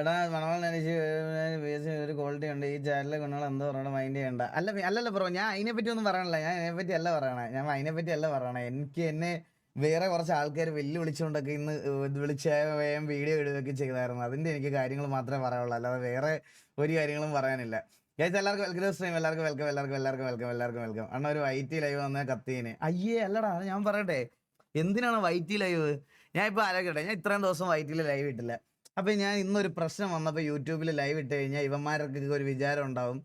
എടാ മണവാളൻ എനിക്ക് ഒരു ക്വാളിറ്റി ഉണ്ട് ഈ ചാനലിലെ കൊണ്ടാൽ എന്തോ പറയണം മൈൻഡ് ചെയ്യണ്ട. അല്ലല്ല ബ്രോ, ഞാൻ അതിനെ പറ്റി ഒന്നും പറയണില്ല. ഞാൻ അതിനെപ്പറ്റി അല്ല പറയണേ, ഞാൻ അതിനെപ്പറ്റി അല്ല പറയണേ. എന്നെ വേറെ കുറച്ച് ആൾക്കാർ വെല്ലുവിളിച്ചുകൊണ്ടൊക്കെ ഇന്ന് വിളിച്ച വേഗം വീഡിയോ ഇടുകയൊക്കെ ചെയ്തായിരുന്നു. അതിന്റെ എനിക്ക് കാര്യങ്ങൾ മാത്രമേ പറയാനുള്ളൂ, അല്ലാതെ വേറെ ഒരു കാര്യങ്ങളും പറയാനില്ല. ഗൈസ് എല്ലാവർക്കും വെൽക്കം സ്ട്രീം, എല്ലാവർക്കും വെൽക്കം, എല്ലാവർക്കും വെൽക്കം. അണ്ണ ഒരു വൈറ്റി ലൈവ് വന്ന കത്തീന് അയ്യേ അല്ലടാ, ഞാൻ പറയട്ടെ എന്തിനാണ് വൈറ്റി ലൈവ്? ഞാൻ ഇപ്പൊ ആലോചിക്കട്ടെ, ഞാൻ ഇത്രയും ദിവസം വൈറ്റിയിൽ ലൈവ് ഇട്ടില്ല. അപ്പൊ ഞാൻ ഇന്നൊരു പ്രശ്നം വന്നപ്പോ യൂട്യൂബിൽ ലൈവ് ഇട്ട് കഴിഞ്ഞാൽ ഇവന്മാർക്ക് ഒരു വിചാരം ഉണ്ടാവും,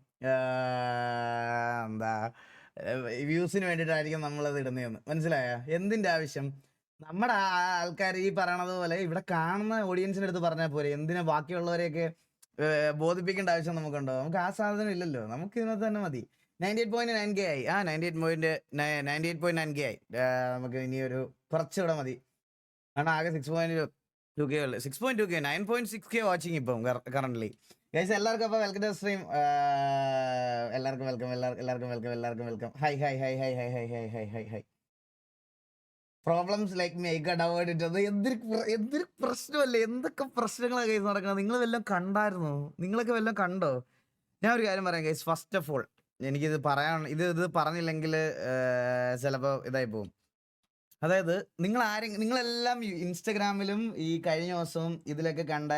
എന്താ വ്യൂസിന് വേണ്ടിയിട്ടായിരിക്കും നമ്മളത് ഇടുന്നതെന്ന്. മനസ്സിലായ? എന്തിന്റെ ആവശ്യം? നമ്മുടെ ആൾക്കാർ ഈ പറയണത് പോലെ ഇവിടെ കാണുന്ന ഓഡിയൻസിന്റെ അടുത്ത് പറഞ്ഞാൽ പോരെ, എന്തിനാ ബാക്കിയുള്ളവരെയൊക്കെ ബോധിപ്പിക്കേണ്ട ആവശ്യം നമുക്കുണ്ടോ? നമുക്ക് ആ സാധനം ഇല്ലല്ലോ, നമുക്ക് ഇതിനകത്ത് തന്നെ മതി. 98.9K ആയി. 98.9K ആയി. നമുക്ക് ഇനി ഒരു കുറച്ചുകൂടെ മതി. കാരണം ആകെ 6.2K ഉള്ളു. 6.2K 9.6K വാച്ചിങ് ഇപ്പം കറന്റ്ലി. ഗൈസ് എല്ലാവർക്കും അപ്പൊ വെൽക്കം ടു സ്ട്രീം. എല്ലാവർക്കും welcome. Hi. Problems like make അഡവേർഡ് ഇട്ടത് എന്തൊരു പ്രശ്നമല്ലേ? എന്തൊക്കെ പ്രശ്നങ്ങളാണ് ഗൈസ് നടക്കുന്നത്? നിങ്ങൾ വല്ലതും കണ്ടായിരുന്നോ? നിങ്ങളൊക്കെ വല്ലതും കണ്ടോ? ഞാൻ ഒരു കാര്യം പറയാം ഗൈസ്. ഫസ്റ്റ് ഓഫ് ഓൾ എനിക്കിത് ഇത് പറഞ്ഞില്ലെങ്കിൽ ചിലപ്പോൾ ഇതായി പോകും. അതായത് നിങ്ങളെല്ലാം ഇൻസ്റ്റഗ്രാമിലും ഈ കഴിഞ്ഞ ദിവസവും ഇതിലൊക്കെ കണ്ട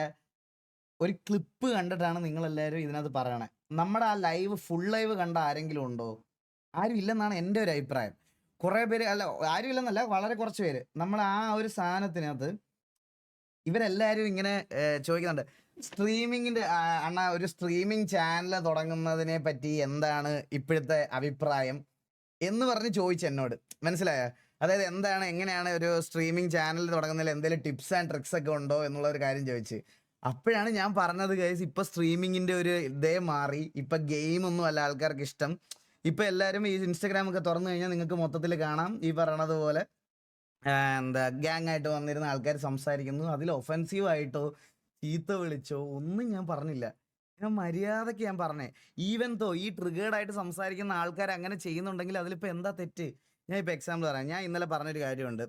ഒരു ക്ലിപ്പ് കണ്ടിട്ടാണ് നിങ്ങളെല്ലാവരും ഇതിനകത്ത് പറയണേ. നമ്മുടെ ആ ഫുൾ ലൈവ് കണ്ട ആരെങ്കിലും ഉണ്ടോ? ആരും ഇല്ലെന്നാണ് എൻ്റെ ഒരു അഭിപ്രായം. കുറേ പേര്, അല്ല ആരും ഇല്ലെന്നല്ല, വളരെ കുറച്ച് പേര് നമ്മൾ ആ ഒരു സാധനത്തിനകത്ത് ഇവരെല്ലാവരും ഇങ്ങനെ ചോദിക്കുന്നുണ്ട്, സ്ട്രീമിങ്ങിന്റെ അണ്ണാ ഒരു സ്ട്രീമിംഗ് ചാനൽ തുടങ്ങുന്നതിനെ പറ്റി എന്താണ് ഇപ്പോഴത്തെ അഭിപ്രായം എന്ന് പറഞ്ഞ് ചോദിച്ചു എന്നോട്. മനസ്സിലായ? അതായത് എങ്ങനെയാണ് ഒരു സ്ട്രീമിംഗ് ചാനൽ തുടങ്ങുന്നതിൽ എന്തെങ്കിലും ടിപ്സ് ആൻഡ് ട്രിക്സ് ഒക്കെ ഉണ്ടോ എന്നുള്ള ഒരു കാര്യം ചോദിച്ച്. അപ്പോഴാണ് ഞാൻ പറഞ്ഞത് ഗൈസ്, ഇപ്പൊ സ്ട്രീമിങ്ങിന്റെ ഒരു ഇതേ മാറി. ഇപ്പൊ ഗെയിം ഒന്നും അല്ല ആൾക്കാർക്ക് ഇഷ്ടം. ഇപ്പൊ എല്ലാവരും ഈ ഇൻസ്റ്റഗ്രാം ഒക്കെ തുറന്നു കഴിഞ്ഞാൽ നിങ്ങൾക്ക് മൊത്തത്തിൽ കാണാം ഈ പറയണത് പോലെ ഗ്യാങ് ആയിട്ട് വന്നിരുന്ന ആൾക്കാർ സംസാരിക്കുന്നു. അതിൽ ഒഫൻസീവ് ആയിട്ടോ ചീത്ത വിളിച്ചോ ഒന്നും ഞാൻ പറഞ്ഞില്ല. ഞാൻ മര്യാദക്ക് ഞാൻ പറഞ്ഞേ. ഈവൻ തോ ഈ ട്രിഗേർഡ് ആയിട്ട് സംസാരിക്കുന്ന ആൾക്കാർ അങ്ങനെ ചെയ്യുന്നുണ്ടെങ്കിൽ അതിലിപ്പോ എന്താ തെറ്റ്? ഞാൻ ഇപ്പൊ എക്സാമ്പിൾ പറയാം. ഞാൻ ഇന്നലെ പറഞ്ഞൊരു കാര്യമുണ്ട്,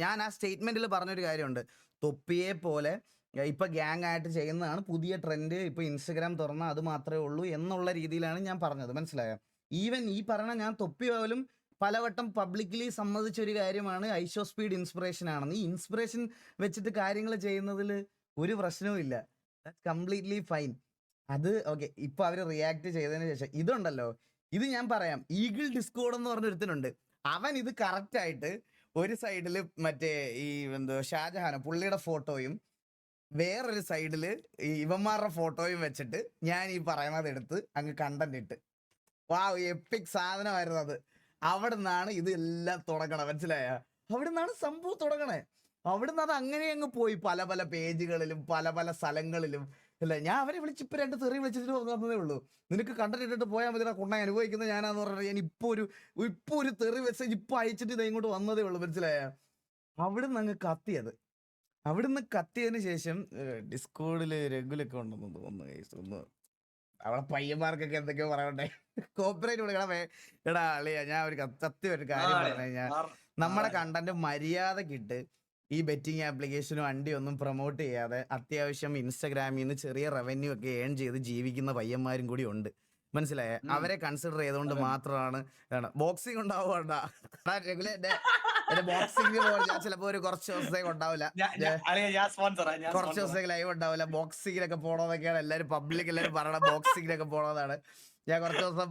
ഞാൻ ആ സ്റ്റേറ്റ്മെന്റിൽ പറഞ്ഞൊരു കാര്യമുണ്ട്, തൊപ്പിയെ പോലെ ഇപ്പൊ ഗ്യാങ് ആയിട്ട് ചെയ്യുന്നതാണ് പുതിയ ട്രെൻഡ്, ഇപ്പൊ ഇൻസ്റ്റഗ്രാം തുറന്നാൽ അത് മാത്രമേ ഉള്ളൂ എന്നുള്ള രീതിയിലാണ് ഞാൻ പറഞ്ഞത്. മനസ്സിലായോ? ഈവൻ ഈ പറഞ്ഞ ഞാൻ തൊപ്പി പോലും പലവട്ടം പബ്ലിക്കലി സമ്മതിച്ച ഒരു കാര്യമാണ് ഐഷോ സ്പീഡ് ഇൻസ്പിറേഷൻ ആണെന്ന്. ഈ ഇൻസ്പിറേഷൻ വെച്ചിട്ട് കാര്യങ്ങൾ ചെയ്യുന്നതിൽ ഒരു പ്രശ്നവും ഇല്ല, കംപ്ലീറ്റ്ലി ഫൈൻ. അത് ഓക്കെ. ഇപ്പൊ അവര് റിയാക്ട് ചെയ്തതിന് ശേഷം ഇതുണ്ടല്ലോ, ഇത് ഞാൻ പറയാം. ഈഗിൾ ഡിസ്കോഡ് എന്ന് പറഞ്ഞൊരുത്തനുണ്ട്, അവൻ ഇത് കറക്റ്റ് ആയിട്ട് ഒരു സൈഡില് മറ്റേ ഈ ഷാജഹാനോ പുള്ളിയുടെ ഫോട്ടോയും വേറൊരു സൈഡില് ഈ ഇവന്മാരുടെ ഫോട്ടോയും വെച്ചിട്ട് ഞാൻ ഈ പറയുന്നത് എടുത്ത് അങ്ങ് കണ്ടന്റ് ഇട്ട്, വാവ് എപ്പിക് സാധനമായിരുന്നു അത്. അവിടെ നിന്നാണ് ഇത് എല്ലാം തുടങ്ങണേ. മനസ്സിലായ? അവിടെ നിന്നാണ് സംഭവം തുടങ്ങണേ. അവിടുന്ന് അത് അങ്ങനെ അങ്ങ് പോയി പല പല പേജുകളിലും പല സ്ഥലങ്ങളിലും. അല്ല, ഞാൻ അവരെ ഇപ്പൊ 2 തെറി വിളിച്ചിട്ട് വന്നതേ ഉള്ളൂ. നിനക്ക് കണ്ടന്റ് ഇട്ടിട്ട് പോയാൽ മതി, കൊണ്ട അനുഭവിക്കുന്നത് ഞാനാന്ന് പറഞ്ഞാൽ ഞാൻ ഇപ്പൊ ഒരു തെറി മെസ്സേജ് ഇപ്പൊ അയച്ചിട്ട് ഇത് ഇങ്ങോട്ട് വന്നതേ ഉള്ളൂ. മനസ്സിലായ? അവിടുന്ന് അങ്ങ് കത്തിയത്. അവിടുന്ന് കത്തിയതിന് ശേഷം ഡിസ്കോഡില് രഘുലൊക്കെ ഉണ്ടെന്ന് തോന്നുന്നു. അവിടെ പയ്യന്മാർക്കൊക്കെ എന്തൊക്കെയോ പറയണ്ടേ, കോപ്പറേറ്റ് കൊടുക്കണം. എടാ അളിയാ, ഞാൻ ഒരു സത്യം ഒരു കാര്യം പറഞ്ഞു കഴിഞ്ഞാൽ നമ്മുടെ കണ്ടന്റ് മര്യാദക്കിട്ട് ഈ ബെറ്റിംഗ് ആപ്ലിക്കേഷനും വണ്ടി ഒന്നും പ്രൊമോട്ട് ചെയ്യാതെ അത്യാവശ്യം ഇൻസ്റ്റഗ്രാമിൽ നിന്ന് ചെറിയ റവന്യൂ ഒക്കെ ഏൺ ചെയ്ത് ജീവിക്കുന്ന പയ്യന്മാരും കൂടി ഉണ്ട്. മനസ്സിലായ? അവരെ കൺസിഡർ ചെയ്തുകൊണ്ട് മാത്രമാണ്. ബോക്സിംഗ് ഉണ്ടാവുകണ്ട ബോക്സിംഗ് ഞാൻ ചിലപ്പോ ഒരു കുറച്ച് ദിവസത്തേക്ക് ഉണ്ടാവില്ല, കുറച്ച് ദിവസത്തേക്ക് ലൈവ് ഉണ്ടാവില്ല. ബോക്സിങ്ങിനൊക്കെ പോണോന്നൊക്കെയാണ് എല്ലാവരും പറയണ. ബോക്സിങ്ങിനൊക്കെ പോണോന്നാണ്. ഞാൻ കുറച്ച് ദിവസം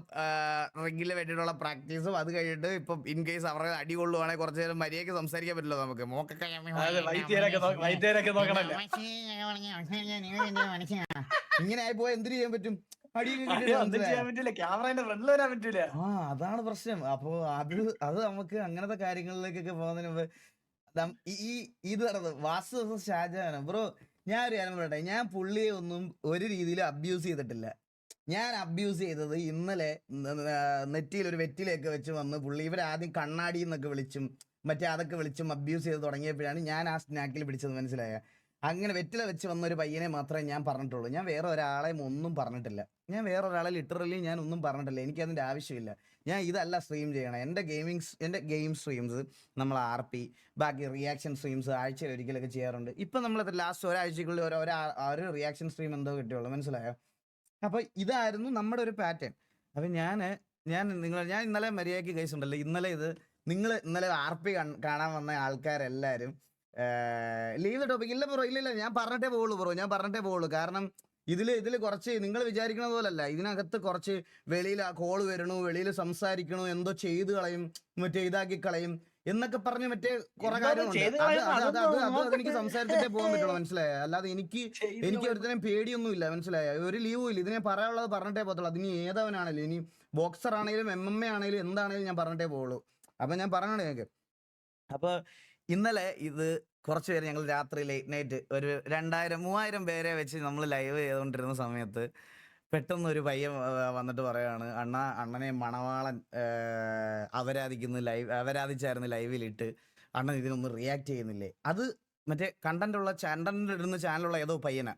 റിങ്ങിന് വേണ്ടിയിട്ടുള്ള പ്രാക്ടീസും അത് കഴിഞ്ഞിട്ട് ഇപ്പം ഇൻ കേസ് അവരുടെ അടി കൊള്ളുവാണെങ്കിൽ കുറച്ച് നേരം മര്യാദയ്ക്ക് സംസാരിക്കാൻ പറ്റില്ല നമുക്ക്. ഇങ്ങനെ ആയി പോയാൽ എന്തിനു ചെയ്യാൻ പറ്റും? അതാണ് പ്രശ്നം. അപ്പൊ അത് നമുക്ക് അങ്ങനത്തെ കാര്യങ്ങളിലേക്കൊക്കെ പോകുന്നതിന് മുമ്പ് ഇത് നടന്നത് വാസു ഷാജഹാനോ ബ്രോ. ഞാൻ ഒരു കാര്യം പറയട്ടെ, ഞാൻ പുള്ളിയെ ഒന്നും ഒരു രീതിയിൽ അബ്യൂസ് ചെയ്തിട്ടില്ല. ഞാൻ അബ്യൂസ് ചെയ്തത് ഇന്നലെ നെറ്റിയിൽ ഒരു വെറ്റിലൊക്കെ വെച്ച് വന്ന് പുള്ളി ഇവരാദ്യം കണ്ണാടി എന്നൊക്കെ വിളിച്ചും മറ്റേ അതൊക്കെ വിളിച്ചും അബ്യൂസ് ചെയ്ത് തുടങ്ങിയപ്പോഴാണ് ഞാൻ ആ സ്നാക്കിൽ പിടിച്ചത്. മനസ്സിലായ? അങ്ങനെ വെറ്റില വെച്ച് വന്ന ഒരു പയ്യനെ മാത്രമേ ഞാൻ പറഞ്ഞിട്ടുള്ളൂ. ഞാൻ വേറെ ഒരാളെയും ഒന്നും പറഞ്ഞിട്ടില്ല. ഞാൻ വേറെ ഒരാളെ ലിറ്ററലി ഞാൻ ഒന്നും പറഞ്ഞിട്ടില്ല. എനിക്കതിൻ്റെ ആവശ്യമില്ല. ഞാൻ ഇതല്ല സ്ട്രീം ചെയ്യണം. എൻ്റെ ഗെയിം സ്ട്രീംസ് നമ്മൾ RP, ബാക്കി റിയാക്ഷൻ സ്ട്രീംസ് ആഴ്ചയിൽ ഒരിക്കലൊക്കെ ചെയ്യാറുണ്ട്. ഇപ്പം നമ്മൾ ലാസ്റ്റ് ഒരാഴ്ചക്കുള്ളിൽ ഒരു റിയാക്ഷൻ സ്ട്രീം എന്തോ കിട്ടിയുള്ളൂ, മനസ്സിലായോ? അപ്പോൾ ഇതായിരുന്നു നമ്മുടെ ഒരു പാറ്റേൺ. അപ്പം ഞാൻ ഇന്നലെ മര്യാദയ്ക്ക് കേസ് ഉണ്ടല്ലോ, നിങ്ങൾ ഇന്നലെ RP കാണാൻ വന്ന ആൾക്കാരെല്ലാവരും ലീവ് ടോപ്പിക് ഇല്ല ബ്രോ, ഇല്ല ഞാൻ പറഞ്ഞിട്ടേ പോകുള്ളൂ. കാരണം ഇതിൽ കുറച്ച് നിങ്ങൾ വിചാരിക്കുന്ന പോലല്ല. ഇതിനകത്ത് കുറച്ച് വെളിയിൽ കോള് വരണു, വെളിയിൽ സംസാരിക്കണു, എന്തോ ചെയ്ത് കളയും, മറ്റേ ഇതാക്കി കളയും എന്നൊക്കെ പറഞ്ഞ് മറ്റേ കുറെ കാര്യമുണ്ട്. അത് എനിക്ക് സംസാരിച്ചിട്ടേ പോകാൻ പറ്റുള്ളൂ, മനസ്സിലായോ? അല്ലാതെ എനിക്ക് ഒരുത്തരം പേടിയൊന്നും ഇല്ല, മനസ്സിലായോ? ഒരു ലീവും ഇല്ല. ഇതിനെ പറയാനുള്ളത് പറഞ്ഞിട്ടേ പോകത്തുള്ളൂ. അതിന് ഏതവനാണേലും, ഇനി ബോക്സർ ആണെങ്കിലും MMA ആണെങ്കിലും എന്താണെങ്കിലും ഞാൻ പറഞ്ഞിട്ടേ പോകുള്ളൂ. അപ്പം ഞാൻ പറഞ്ഞോളൂ ഞങ്ങൾക്ക്. അപ്പോൾ ഇന്നലെ കുറച്ച് പേര് ഞങ്ങൾ രാത്രി ലേറ്റ് നൈറ്റ് ഒരു 2000-3000 പേരെ വെച്ച് നമ്മൾ ലൈവ് ചെയ്തുകൊണ്ടിരുന്ന സമയത്ത് പെട്ടെന്ന് ഒരു പയ്യൻ വന്നിട്ട് പറയുകയാണ്, അണ്ണനെ മണവാളൻ അവരാധിച്ചായിരുന്നു ലൈവിലിട്ട്, അണ്ണൻ ഇതിനൊന്നും റിയാക്ട് ചെയ്യുന്നില്ലേ? അത് മറ്റേ കണ്ടന്റ് ഇടുന്ന ചാനലുള്ള ഏതോ പയ്യനാ.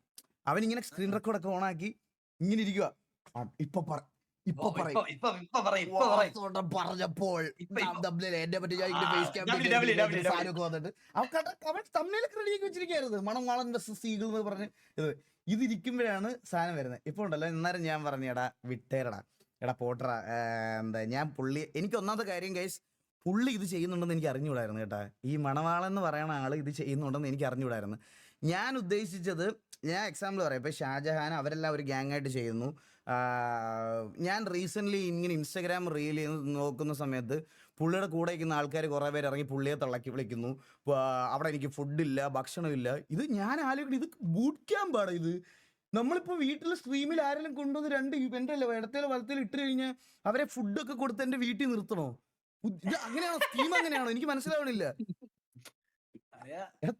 അവനിങ്ങനെ സ്ക്രീൻ റെക്കോർഡൊക്കെ ഓണാക്കി ഇങ്ങനെ ഇരിക്കുക. പറഞ്ഞപ്പോൾ എന്നെ പറ്റി വന്നിട്ട് അവൻ തമ്മിലൊക്കെ റെഡിയാക്കി വെച്ചിരിക്കായിരുന്നു, മണവാളൻ സീഗിൾ എന്ന് പറഞ്ഞ്. ഇതിരിക്കുമ്പോഴാണ് സാധനം വരുന്നത്. ഇപ്പോൾ ഉണ്ടല്ലോ, എന്നാലും ഞാൻ പറഞ്ഞു, എടാ വിട്ടേരടാ, എടാ പോട്ടറാ, ഞാൻ എനിക്ക് ഒന്നാമത്തെ കാര്യം ഗൈസ്, പുള്ളി ഇത് ചെയ്യുന്നുണ്ടെന്ന് എനിക്ക് അറിഞ്ഞുകൂടായിരുന്നു കേട്ടാ. ഈ മണവാളൻ എന്ന് പറയുന്ന ആൾ ഇത് ചെയ്യുന്നുണ്ടെന്ന് എനിക്ക് അറിഞ്ഞുകൂടായിരുന്നു. ഞാൻ ഉദ്ദേശിച്ചത്, ഞാൻ എക്സാമ്പിൾ പറയാം, ഇപ്പം ഷാജഹാൻ അവരെല്ലാം ഒരു ഗ്യാങ് ആയിട്ട് ചെയ്യുന്നു. ഞാൻ റീസെൻ്റ്ലി ഇങ്ങനെ ഇൻസ്റ്റാഗ്രാം റീൽ നോക്കുന്ന സമയത്ത് പുള്ളിയുടെ കൂടെ ഇരിക്കുന്ന ആൾക്കാർ കുറേ പേര് ഇറങ്ങി പുള്ളിയെ തള്ളക്കി വിളിക്കുന്നു. അവിടെ എനിക്ക് ഫുഡില്ല, ഭക്ഷണമില്ല. ഇത് ഞാൻ ആലോചിക്കണം, ഇത് ബൂട്ട് ക്യാമ്പാണ്. ഇത് നമ്മളിപ്പോൾ വീട്ടിൽ സ്ട്രീമിൽ ആരെങ്കിലും കൊണ്ടുവന്ന് 2 ഇവൻ്റെ ഇടത്തേലോ വലത്തേലോ ഇട്ട് കഴിഞ്ഞാൽ അവരെ ഫുഡൊക്കെ കൊടുത്ത് എൻ്റെ വീട്ടിൽ നിർത്തണോ? ഇത് അങ്ങനെയാണോ? സ്കീം അങ്ങനെയാണോ? എനിക്ക് മനസ്സിലാവണില്ല.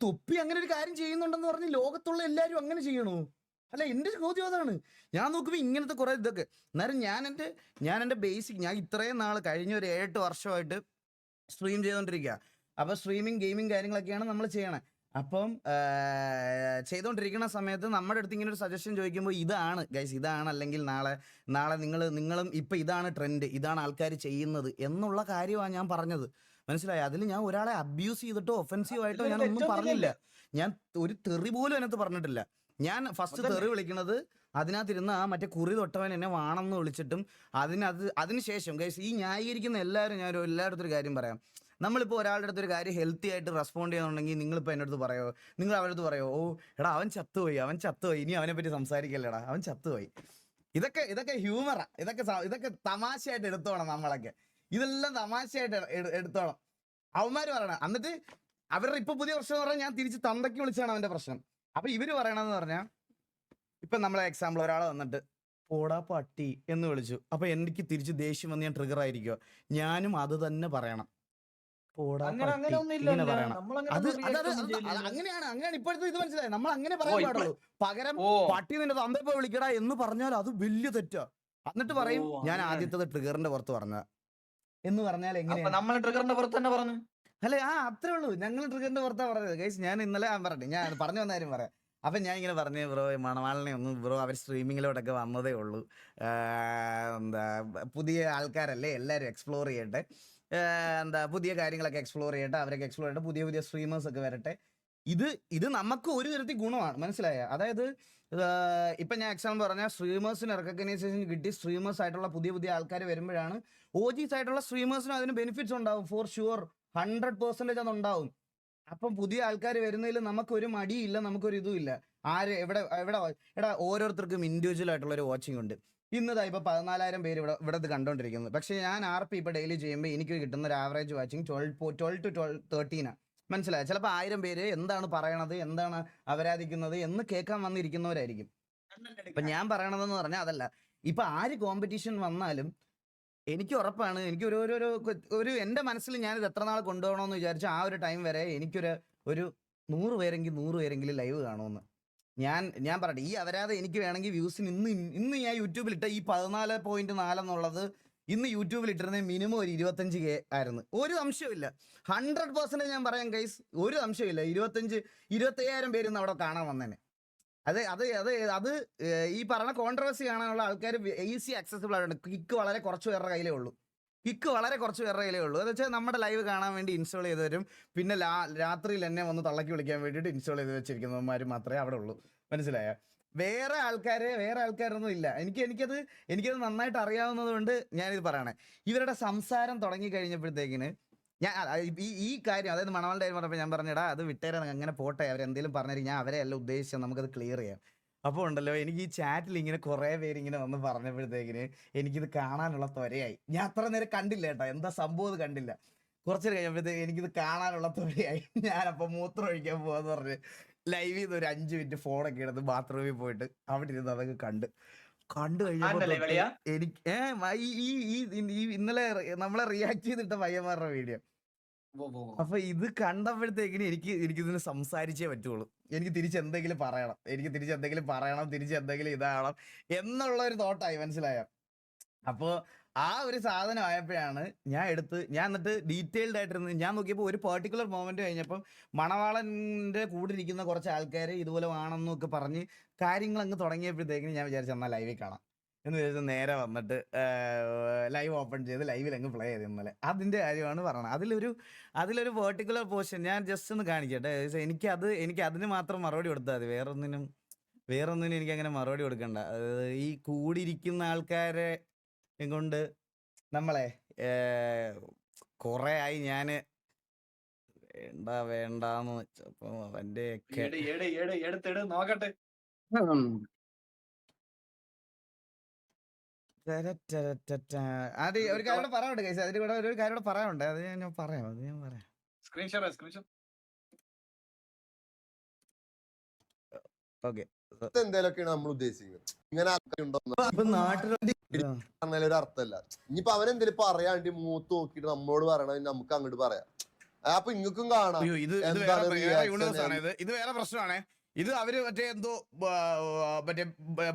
തൊപ്പി അങ്ങനെ ഒരു കാര്യം ചെയ്യുന്നുണ്ടെന്ന് പറഞ്ഞ് ലോകത്തുള്ള എല്ലാവരും അങ്ങനെ ചെയ്യണോ? അല്ല, എൻ്റെ ചോദ്യം അതാണ്. ഞാൻ നോക്കുമ്പോൾ ഇങ്ങനത്തെ കുറേ ഇതൊക്കെ. എന്നാലും ഞാൻ എൻ്റെ ബേസിക്, ഞാൻ ഇത്രയും നാൾ കഴിഞ്ഞ ഒരു 7-8 വർഷമായിട്ട് സ്ട്രീം ചെയ്തുകൊണ്ടിരിക്കുക. അപ്പോൾ സ്ട്രീമിങ് ഗെയിമിങ് കാര്യങ്ങളൊക്കെയാണ് നമ്മൾ ചെയ്യണേ. അപ്പം ചെയ്തുകൊണ്ടിരിക്കുന്ന സമയത്ത് നമ്മുടെ അടുത്ത് ഇങ്ങനെ ഒരു സജഷൻ ചോദിക്കുമ്പോൾ ഇതാണ് ഗൈസ്, ഇതാണ്, അല്ലെങ്കിൽ നാളെ നിങ്ങളും ഇപ്പം ഇതാണ് ട്രെൻഡ്, ഇതാണ് ആൾക്കാർ ചെയ്യുന്നത് എന്നുള്ള കാര്യമാണ് ഞാൻ പറഞ്ഞത്, മനസ്സിലായി? അതിൽ ഞാൻ ഒരാളെ അബ്യൂസ് ചെയ്തിട്ടോ ഒഫൻസീവ് ആയിട്ടോ ഞാൻ ഒന്നും പറഞ്ഞില്ല. ഞാൻ ഒരു തെറി പോലും അതിനകത്ത് പറഞ്ഞിട്ടില്ല. ഞാൻ ഫസ്റ്റ് തെറി വിളിക്കുന്നത് അതിനകത്തിരുന്ന് ആ മറ്റേ കുറി തൊട്ടവൻ എന്നെ വാണെന്ന് വിളിച്ചിട്ടും അതിനുശേഷം ഗൈസ് ഈ ന്യായീകരിക്കുന്ന ഞാൻ എല്ലായിടത്തും ഒരു കാര്യം പറയാം. നമ്മളിപ്പോൾ ഒരാളുടെ അടുത്ത് ഒരു കാര്യം ഹെൽത്തി ആയിട്ട് റെസ്പോണ്ട് ചെയ്യുന്നുണ്ടെങ്കിൽ നിങ്ങളിപ്പോൾ എൻ്റെ അടുത്ത് പറയോ, നിങ്ങൾ അവരുടെ അടുത്ത് പറയോ, ഓ എടാ അവൻ ചത്തുപോയി, ഇനി അവനെ പറ്റി സംസാരിക്കല്ലേടാ, അവൻ ചത്തുപോയി. ഇതൊക്കെ ഹ്യൂമറാ, ഇതൊക്കെ തമാശയായിട്ട് എടുത്തോണം. നമ്മളൊക്കെ ഇതെല്ലാം തമാശയായിട്ട് എടുത്തോണം. അവന്മാർ പറയണം. എന്നിട്ട് അവരുടെ ഇപ്പൊ പുതിയ പ്രശ്നം എന്ന് പറഞ്ഞാൽ ഞാൻ തിരിച്ച് തന്തയ്ക്ക് വിളിച്ചാണ് അവന്റെ പ്രശ്നം. അപ്പൊ ഇവര് പറയണമെന്ന് പറഞ്ഞാൽ, ഇപ്പൊ നമ്മളെ എക്സാമ്പിൾ ഒരാൾ വന്നിട്ട് ഓടാ പട്ടി എന്ന് വിളിച്ചു, അപ്പൊ എനിക്ക് തിരിച്ച് ദേഷ്യം വന്ന് ഞാൻ ട്രിഗർ ആയിരിക്കോ, ഞാനും അത് തന്നെ പറയണം. അങ്ങനെയാണ് ഇപ്പോഴത്തെ ഇത്, മനസ്സിലായി? നമ്മൾ അങ്ങനെ പറയാൻ പാടുള്ളൂ. പകരം പട്ടി നിന്റെ തന്തപ്പോ വിളിക്കടാ എന്ന് പറഞ്ഞാൽ അത് വലിയ തെറ്റാ. എന്നിട്ട് പറയും ഞാൻ ആദ്യത്തത് ട്രിഗറിന്റെ പുറത്ത് പറഞ്ഞ എന്ന് പറഞ്ഞാൽ എങ്ങനെയാ? നമ്മൾ ട്രിഗറിന്റെ പുറത്ത് തന്നെ പറഞ്ഞു. അല്ലെ, അത്രേ ഉള്ളൂ. ഞങ്ങൾ ട്രിഗറിന്റെ പുറത്താ പറഞ്ഞത് ഗൈസ്. ഞാൻ ഇന്നലെ ഞാൻ പറഞ്ഞു വന്ന കാര്യം പറയാം. അപ്പൊ ഞാൻ ഇങ്ങനെ പറഞ്ഞു, ബ്രോ മണവാളിനെ ഒന്ന് ബ്രോ അവർ സ്ട്രീമിങ്ങിലോട്ടൊക്കെ വന്നതേ ഉള്ളൂ, പുതിയ ആൾക്കാരല്ലേ, എല്ലാവരും എക്സ്പ്ലോർ ചെയ്യട്ടെ, പുതിയ കാര്യങ്ങളൊക്കെ എക്സ്പ്ലോർ ചെയ്യട്ടെ, അവരൊക്കെ എക്സ്പ്ലോർ ചെയ്യട്ടെ, പുതിയ സ്ട്രീമേഴ്സ് ഒക്കെ വരട്ടെ. ഇത് നമുക്ക് ഒരു തരത്തിൽ ഗുണമാണ്, മനസ്സിലായ? അതായത് ഇപ്പം ഞാൻ എക്സാമ്പിൾ പറഞ്ഞാൽ, സ്ട്രീമേഴ്സിന് റെക്കഗ്നൈസേഷൻ കിട്ടി, സ്ട്രീമേഴ്സ് ആയിട്ടുള്ള പുതിയ ആൾക്കാർ വരുമ്പോഴാണ് OGs ആയിട്ടുള്ള സ്ട്രീമേഴ്സിനും അതിന് ബെനിഫിറ്റ്സ് ഉണ്ടാവും. ഫോർ ഷുവർ 100% അതുണ്ടാവും. അപ്പം പുതിയ ആൾക്കാർ വരുന്നതിൽ നമുക്കൊരു മടിയില്ല, നമുക്കൊരു ഇതുമില്ല. എടാ ഓരോരുത്തർക്കും ഇൻഡിവിജ്വൽ ആയിട്ടുള്ളൊരു വാച്ചിങ് ഉണ്ട്. ഇന്നതാ ഇപ്പോൾ 14,000 പേര് ഇവിടെ ഇത് കണ്ടുകൊണ്ടിരിക്കുന്നത്. പക്ഷേ ഞാൻ RP ഇപ്പോൾ ഡെയിലി ചെയ്യുമ്പോൾ എനിക്ക് കിട്ടുന്ന ഒരു ആവറേജ് വാച്ചിങ് 12 to 13 മനസ്സിലായി? ചിലപ്പോൾ 1000 പേര് എന്താണ് പറയണത്, എന്താണ് അവരാധിക്കുന്നത് എന്ന് കേൾക്കാൻ വന്നിരിക്കുന്നവരായിരിക്കും. ഇപ്പം ഞാൻ പറയണതെന്ന് പറഞ്ഞാൽ അതല്ല. ഇപ്പം ആര് കോമ്പറ്റീഷൻ വന്നാലും എനിക്ക് ഉറപ്പാണ്, എനിക്ക് ഒരു എൻ്റെ മനസ്സിൽ ഞാനിത് എത്ര നാൾ കൊണ്ടുപോകണമെന്ന് വിചാരിച്ചു ആ ഒരു ടൈം വരെ എനിക്കൊരു 100 പേരെങ്കിലും ലൈവ് കാണുമെന്ന് ഞാൻ പറയട്ടെ. ഈ അവരാതെ എനിക്ക് വേണമെങ്കിൽ വ്യൂസിന് ഇന്ന് ഞാൻ യൂട്യൂബിൽ ഇട്ട ഈ 14.4 എന്നുള്ളത് ഇന്ന് യൂട്യൂബിൽ ഇട്ടിരുന്ന മിനിമം ഒരു 25K ആയിരുന്നു. ഒരു സംശയമില്ല, 100% ഞാൻ പറയാം ഗൈസ്, ഒരു സംശയമില്ല. 25,000 പേര് ഇന്ന് അവിടെ കാണാൻ വന്നേനെ. അത് അത് അത് അത് ഈ പറഞ്ഞ കോൺട്രവേഴ്സി കാണാനുള്ള ആൾക്കാർ ഈസി ആക്സസിബിൾ ആയിട്ടുണ്ട്. കിക്ക് വളരെ കുറച്ച് പേരുടെ കയ്യിലേ ഉള്ളൂ. അതെന്ന് വെച്ചാൽ നമ്മുടെ ലൈവ് കാണാൻ വേണ്ടി ഇൻസ്റ്റാൾ ചെയ്ത് തരും. പിന്നെ രാത്രിയിൽ എന്നെ വന്ന് തള്ളക്കി വിളിക്കാൻ വേണ്ടിയിട്ട് ഇൻസ്റ്റാൾ ചെയ്ത് വെച്ചിരിക്കുന്നവന്മാർ മാത്രമേ അവിടെ ഉള്ളൂ. മനസ്സിലായോ? വേറെ ആൾക്കാരൊന്നും ഇല്ല. എനിക്കത് നന്നായിട്ട് അറിയാവുന്നത് കൊണ്ട് ഞാനിത് പറയണേ. ഇവരുടെ സംസാരം തുടങ്ങി കഴിഞ്ഞപ്പോഴത്തേക്കിന് ഞാൻ ഈ കാര്യം, അതായത് മണവാളുടെ കാര്യം പറഞ്ഞപ്പോൾ ഞാൻ പറഞ്ഞടാ അത് വിട്ടേരാ, അങ്ങനെ പോട്ടെ, അവരെന്തെങ്കിലും പറഞ്ഞാൽ ഞാൻ അവരെ അല്ല ഉദ്ദേശിച്ചത്, നമുക്കത് ക്ലിയർ ചെയ്യാം. അപ്പോൾ ഉണ്ടല്ലോ, എനിക്ക് ഈ ചാറ്റിൽ ഇങ്ങനെ കുറേ പേര് ഇങ്ങനെ വന്ന് പറഞ്ഞപ്പോഴത്തേക്കിന് എനിക്കിത് കാണാനുള്ള ത്വരയായി. ഞാൻ അത്ര നേരം കണ്ടില്ല കേട്ടോ, എന്താ സംഭവം കണ്ടില്ല. കുറച്ച് കഴിഞ്ഞപ്പോഴത്തേക്ക് എനിക്കിത് കാണാനുള്ള ത്വരയായി. ഞാനപ്പോൾ മൂത്രം ഒഴിക്കാൻ പോകാന്ന് പറഞ്ഞ് ലൈവ് ചെയ്ത് ഒരു 5 മിനിറ്റ് ഫോണൊക്കെ എടുത്ത് ബാത്റൂമിൽ പോയിട്ട് അവിടെ ഇരുന്ന് അതൊക്കെ കണ്ടു കഴിഞ്ഞപ്പോൾ എനിക്ക് ഇന്നലെ നമ്മളെ റിയാക്ട് ചെയ്തിട്ട പയ്യന്മാരുടെ വീഡിയോ. അപ്പൊ ഇത് കണ്ടപ്പോഴത്തേക്കിന് എനിക്കിതിന് സംസാരിച്ചേ പറ്റുള്ളൂ. എനിക്ക് തിരിച്ചെന്തെങ്കിലും പറയണം, തിരിച്ചെന്തെങ്കിലും ഇതാകണം എന്നുള്ള ഒരു തോട്ടായി. മനസ്സിലായോ? അപ്പോൾ ആ ഒരു സാധനം ആയപ്പോഴാണ് ഞാൻ എന്നിട്ട് ഡീറ്റെയിൽഡ് ആയിട്ടിരുന്ന് ഞാൻ നോക്കിയപ്പോൾ ഒരു പെർട്ടിക്കുലർ മൊമെന്റ് കഴിഞ്ഞപ്പം മണവാളന്റെ കൂടെ ഇരിക്കുന്ന കുറച്ച് ആൾക്കാർ ഇതുപോലെ ആണെന്നൊക്കെ പറഞ്ഞ് കാര്യങ്ങൾ അങ്ങ് തുടങ്ങിയപ്പോഴത്തേക്കിന് ഞാൻ വിചാരിച്ചു എന്നാൽ ലൈവിൽ കാണാം എന്ന് വിചാരിച്ച് നേരെ വന്നിട്ട് ലൈവ് ഓപ്പൺ ചെയ്ത് ലൈവിൽ അങ്ങ് പ്ലേ ചെയ്ത് ഇന്നലെ. അതിൻ്റെ കാര്യമാണ് പറയണത്. അതിലൊരു പെർട്ടിക്കുലർ പോർഷൻ ഞാൻ ജസ്റ്റ് ഒന്ന് കാണിക്കട്ടെ. എനിക്ക് അതിന് മാത്രം മറുപടി കൊടുത്താൽ മതി, വേറൊന്നിനും എനിക്ക് അങ്ങനെ മറുപടി കൊടുക്കണ്ട. ഈ കൂടിയിരിക്കുന്ന ആൾക്കാരെ കൊണ്ട് നമ്മളെ കുറെ ആയി ഞാന് വേണ്ടാന്ന് വെച്ചപ്പോ അവന്റെ നോക്കട്ടെ. അത് ഒരു കാര്യം പറയാനുണ്ട് കൈസ്, അതിന് കൂടെ ഒരു കാര്യം പറയാനുണ്ട്. അത് ഞാൻ പറയാം. ഓക്കെ, എന്തേലൊക്കെയാണ് നമ്മൾ ഉദ്ദേശിക്കുന്നത്. ഇങ്ങനെ ഒരു അർത്ഥമല്ല. ഇനിയിപ്പോ അവനെന്തേലും പറയാണ്ട് മൂത്ത് നോക്കിട്ട് നമ്മളോട് പറയണ നമുക്ക് അങ്ങോട്ട് പറയാം. അപ്പൊ ഇങ്ങക്കും കാണാം. ഇത് വേറെ പ്രശ്നമാണ്. ഇത് അവര് എന്തോ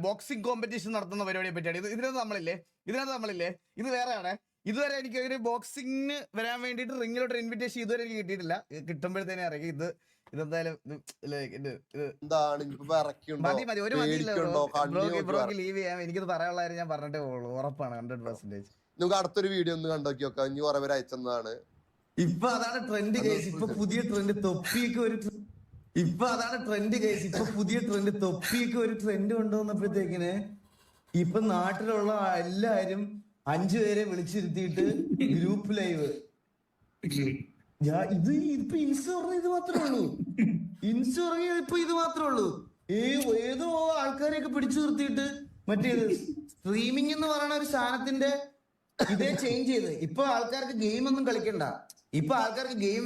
ബോക്സിംഗ് കോമ്പറ്റീഷൻ നടത്തുന്ന പരിപാടിയെ പറ്റിയാണ്. ഇതിനകത്ത് നമ്മളില്ലേ, ഇത് വേറെയാണ്. ഇതുവരെ എനിക്ക് ഒരു ബോക്സിംഗിന് വരാൻ വേണ്ടിട്ട് റിങ്ങിലോട്ട് ഇൻവിറ്റേഷൻ ഇതുവരെ എനിക്ക് കിട്ടിയിട്ടില്ല. കിട്ടുമ്പോഴത്തേനെ അറിയാം ഇതെന്തായാലും മതി. ഒരു ബ്രോക്ക് ലീവ് ചെയ്യാം. എനിക്കിത് പറയാനുള്ള കാര്യം ഞാൻ പറഞ്ഞിട്ടേ പോകുള്ളൂ. ഉറപ്പാണ് 100%. നമുക്ക് അടുത്തൊരു വീഡിയോ ഒന്ന് കണ്ടോക്കി നോക്കാം. ഇനി കുറെ പേര് അയച്ചതാണ്. ഇപ്പൊ അതാണ് ട്രെൻഡ് കേസ്. ഇപ്പൊ പുതിയ ട്രെൻഡ് തൊപ്പിയൊക്കെ ഒരു ട്രെൻഡ് കൊണ്ടുവന്നപ്പോഴത്തേക്കിന് ഇപ്പൊ നാട്ടിലുള്ള എല്ലാരും 5 പേരെ വിളിച്ചിരുത്തിയിട്ട് ഗ്രൂപ്പ് ലൈവ്. ഇപ്പൊ ഇത് മാത്രമേ ഉള്ളൂ. ഏതോ ആൾക്കാരെയൊക്കെ പിടിച്ചു നിർത്തിയിട്ട് മറ്റേത് സ്ട്രീമിംഗ് എന്ന് പറയുന്ന ഒരു സാധനത്തിന്റെ ഇതേ ചേഞ്ച് ചെയ്ത് ഇപ്പൊ ആൾക്കാർക്ക് ഗെയിം ഒന്നും കളിക്കണ്ട. ഇപ്പൊ ആൾക്കാർക്ക് ഗെയിം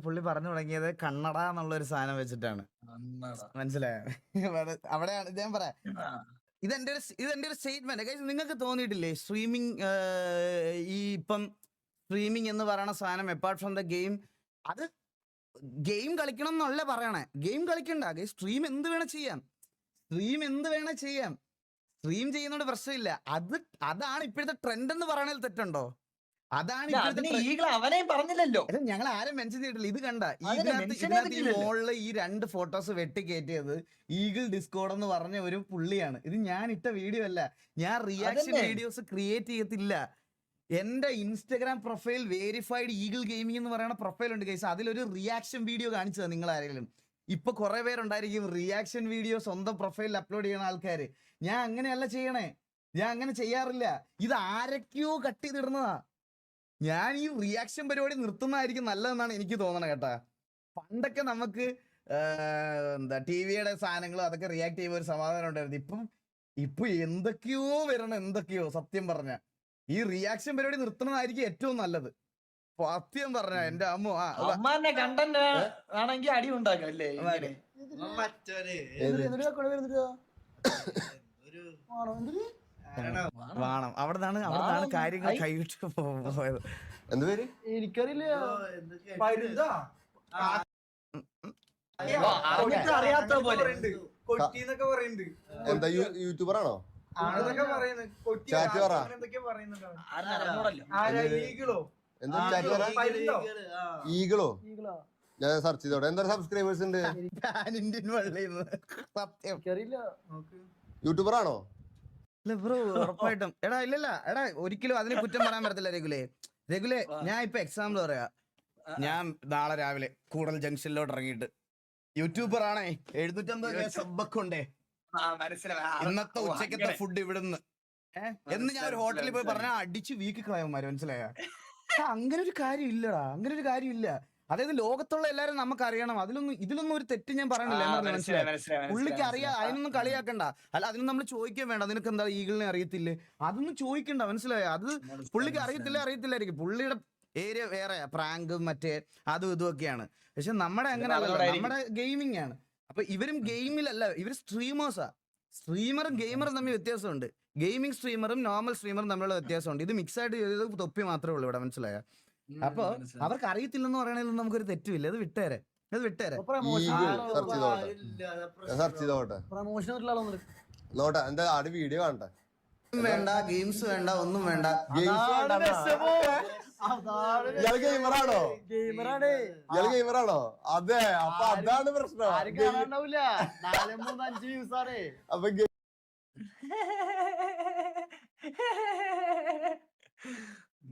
പുള്ളി പറഞ്ഞു തുടങ്ങിയത് കണ്ണട എന്നുള്ള ഒരു സാധനം വെച്ചിട്ടാണ്. മനസ്സിലായോ? അവിടെയാണ് ഞാൻ പറയാം. ഇതെന്റെ ഒരു സ്റ്റേറ്റ്മെന്റ്. നിങ്ങൾക്ക് തോന്നിയിട്ടില്ലേ സ്ട്രീമിംഗ് ഇപ്പം സ്ട്രീമിംഗ് എന്ന് പറയുന്ന സാധനം അപ്പാർട്ട് ഫ്രം ദ ഗെയിം, അത് ഗെയിം കളിക്കണം എന്നല്ല പറയണേ. ഗെയിം കളിക്കണ്ട, സ്ട്രീം എന്ത് വേണേ ചെയ്യാം. സ്ട്രീം ചെയ്യുന്നോണ്ട് പ്രശ്നമില്ല. അതാണ് ഇപ്പോഴത്തെ ട്രെൻഡ് എന്ന് പറയണതിൽ തെറ്റുണ്ടോ? അതാണ് അവനെ പറഞ്ഞില്ലല്ലോ, ഞങ്ങൾ ആരും മെൻഷൻ ചെയ്തിട്ടില്ല. ഇത് കണ്ട ഇതിനകത്ത് മോളില് ഈ 2 ഫോട്ടോസ് വെട്ടിക്കയറ്റിയത് ഈഗിൾ ഡിസ്കോഡ് എന്ന് പറഞ്ഞ ഒരു പുള്ളിയാണ്. ഇത് ഞാൻ ഇട്ട വീഡിയോ അല്ല. ഞാൻ റിയാക്ഷൻ വീഡിയോസ് ക്രിയേറ്റ് ചെയ്യത്തില്ല. എന്റെ Instagram profile verified eagle gaming എന്ന് പറയുന്ന പ്രൊഫൈൽ ഉണ്ട് ഗൈസ്. അതിലൊരു റിയാക്ഷൻ വീഡിയോ കാണിച്ചത് നിങ്ങൾ ആരെങ്കിലും. ഇപ്പൊ കുറെ പേരുണ്ടായിരിക്കും റിയാക്ഷൻ വീഡിയോ സ്വന്തം പ്രൊഫൈലിൽ അപ്ലോഡ് ചെയ്യുന്ന ആൾക്കാര്. ഞാൻ അങ്ങനെയല്ല ചെയ്യണേ, ഞാൻ അങ്ങനെ ചെയ്യാറില്ല. ഇത് ആരൊക്കെയോ കട്ട് ചെയ്തിടുന്നതാ. ഞാൻ ഈ റിയാക്ഷൻ പരിപാടി നിർത്തുന്നതായിരിക്കും നല്ലതെന്നാണ് എനിക്ക് തോന്നണത് കേട്ടാ. പണ്ടൊക്കെ നമുക്ക് ടിവിയുടെ സാധനങ്ങളും അതൊക്കെ റിയാക്ട് ചെയ്യുമ്പോൾ ഒരു സമാധാനം ഉണ്ടായിരുന്നു. ഇപ്പൊ എന്തൊക്കെയോ സത്യം പറഞ്ഞ ഈ റിയാക്ഷൻ പരിപാടി നിർത്തുന്നതായിരിക്കും ഏറ്റവും നല്ലത്. സത്യം പറഞ്ഞ എന്റെ അമ്മ കണ്ടന്റ് ആണെങ്കിൽ അടി ഉണ്ടാക്കാം അല്ലേ? വേണം. അവിടുന്നാണ് കാര്യങ്ങൾ കൈവിട്ട് പോയത്. എനിക്കറിയില്ല. എന്താ യൂട്യൂബർ ആണോ? ആണെന്നൊക്കെ പറയുന്നു. കൊട്ടി ചാറ്റ് പറ. എന്തൊക്കെയോ പറയുന്നുണ്ടോ? അറിഞ്ഞൂടല്ലോ. ഈഗിളോ? എന്താ ചാറ്റ് പറ? ഈഗിളോ? ഞാൻ സെർച്ച് ചെയ്തോട്ടെ. എന്താ സബ്സ്ക്രൈബേഴ്സ് ഉണ്ട്? ഇന്ത്യൻ വള്ളിന്ന് സത്യം. യൂട്യൂബർ ആണോ? ഇല്ല ബ്രോ, ഉറപ്പായിട്ടും. എടാ ഇല്ലല്ല, എടാ ഒരിക്കലും അതിനെ കുറ്റം പറയാൻ പറ്റത്തില്ല രഘുലേ. ഞാൻ ഇപ്പൊ എക്സാമ്പിൾ പറയാ. ഞാൻ നാളെ രാവിലെ കൂടൽ ജംഗ്ഷനിലോട്ട് ഇറങ്ങിയിട്ട് യൂട്യൂബർ ആണേ, 750 സബ്ബൊക്കെ ഉണ്ടേ, ഇന്നത്തെ ഉച്ചക്കത്തെ ഫുഡ് ഇവിടുന്ന് എന്ന് ഞാൻ ഒരു ഹോട്ടലിൽ പോയി പറഞ്ഞാൽ അടിച്ച് വീക്കി കളയന്മാര്, മനസ്സിലായ? അങ്ങനെ ഒരു കാര്യം ഇല്ലടാ, അങ്ങനെ ഒരു കാര്യം ഇല്ല. അതായത് ലോകത്തുള്ള എല്ലാരും നമുക്ക് അറിയണം. ഇതിലൊന്നും ഒരു തെറ്റ് ഞാൻ പറയണില്ല. മനസ്സിലായി? പുള്ളിക്ക് അറിയാം, അതിനൊന്നും കളിയാക്കണ്ട. അല്ല, അതിന് നമ്മൾ ചോദിക്കാൻ വേണ്ട, നിനക്ക് എന്താ ഈഗിളിനെ അറിയത്തില്ലേ, അതൊന്നും ചോദിക്കണ്ട, മനസ്സിലായോ? അത് പുള്ളിക്ക് അറിയത്തില്ലായിരിക്കും. പുള്ളിയുടെ ഏരിയ വേറെ, പ്രാങ്കും മറ്റേ അതും ഇതും ഒക്കെയാണ്. പക്ഷെ നമ്മുടെ അങ്ങനെ നമ്മുടെ ഗെയിമിംഗ് ആണ്. അപ്പൊ ഇവരും ഗെയിമിലല്ല, ഇവര് സ്ട്രീമേഴ്സാ. സ്ട്രീമറും ഗെയിമറും തമ്മിൽ വ്യത്യാസമുണ്ട്. ഗെയിമിംഗ് സ്ട്രീമറും നോർമൽ സ്ട്രീമറും തമ്മിലുള്ള വ്യത്യാസമുണ്ട്. ഇത് മിക്സ് ആയിട്ട് ചെയ്തത് തൊപ്പി മാത്രമേ ഉള്ളൂ ഇവിടെ, മനസ്സിലായോ? അപ്പൊ അവർക്ക് അറിയത്തില്ലെന്ന് പറയണതിൽ നമുക്കൊരു തെറ്റുമില്ല. അത് വിട്ടേരെ. നോട്ടെ, എന്താ ആട് വീഡിയോ കാണട്ടെ. വേണ്ട, ഗെയിംസ് വേണ്ട, ഒന്നും വേണ്ട. ഇയാള് ഗെയിമറാണോ? ഇയാള് ഗെയിമറാണോ? അതെ, അപ്പൊ അതാണ് പ്രശ്നം. അപ്പൊ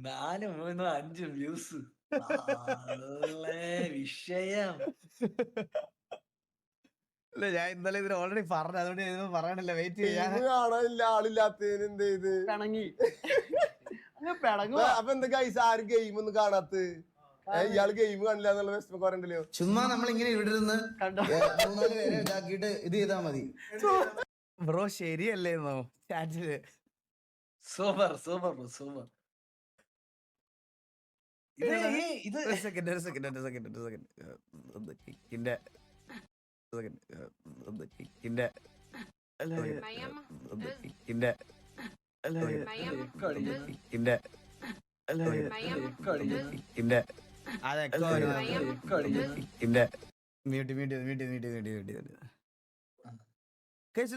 4, 3, 5 വ്യൂസ് വിഷയം. ഇല്ല, ഞാൻ ഇന്നലെ ഇതിന് ഓൾറെഡി പറഞ്ഞു, അതുകൊണ്ട് ഇതൊന്നും പറയണില്ല. വെയിറ്റ് ചെയ്യാൻ കാണാനില്ല, ആളില്ലാത്തതിന് എന്ത് ചെയ്ത് അപ്പൊ എന്താ ഗൈസ്, ആരും ഗെയിം ഒന്നും കാണാത്ത? ഇയാള് ഗെയിം കാണില്ല എന്നുള്ള വിഷമം കുറണ്ടല്ലോ. ചുമ്മാ നമ്മളിങ്ങനെ ഇവിടെ ഇരുന്ന് 3-4 പേരെ ഇതാക്കിയിട്ട് ഇത് ചെയ്താ മതി. ബ്രോ ശരിയല്ലേന്നോ ചാറ്റില്? Super super super. ഒരു സെക്കൻഡ്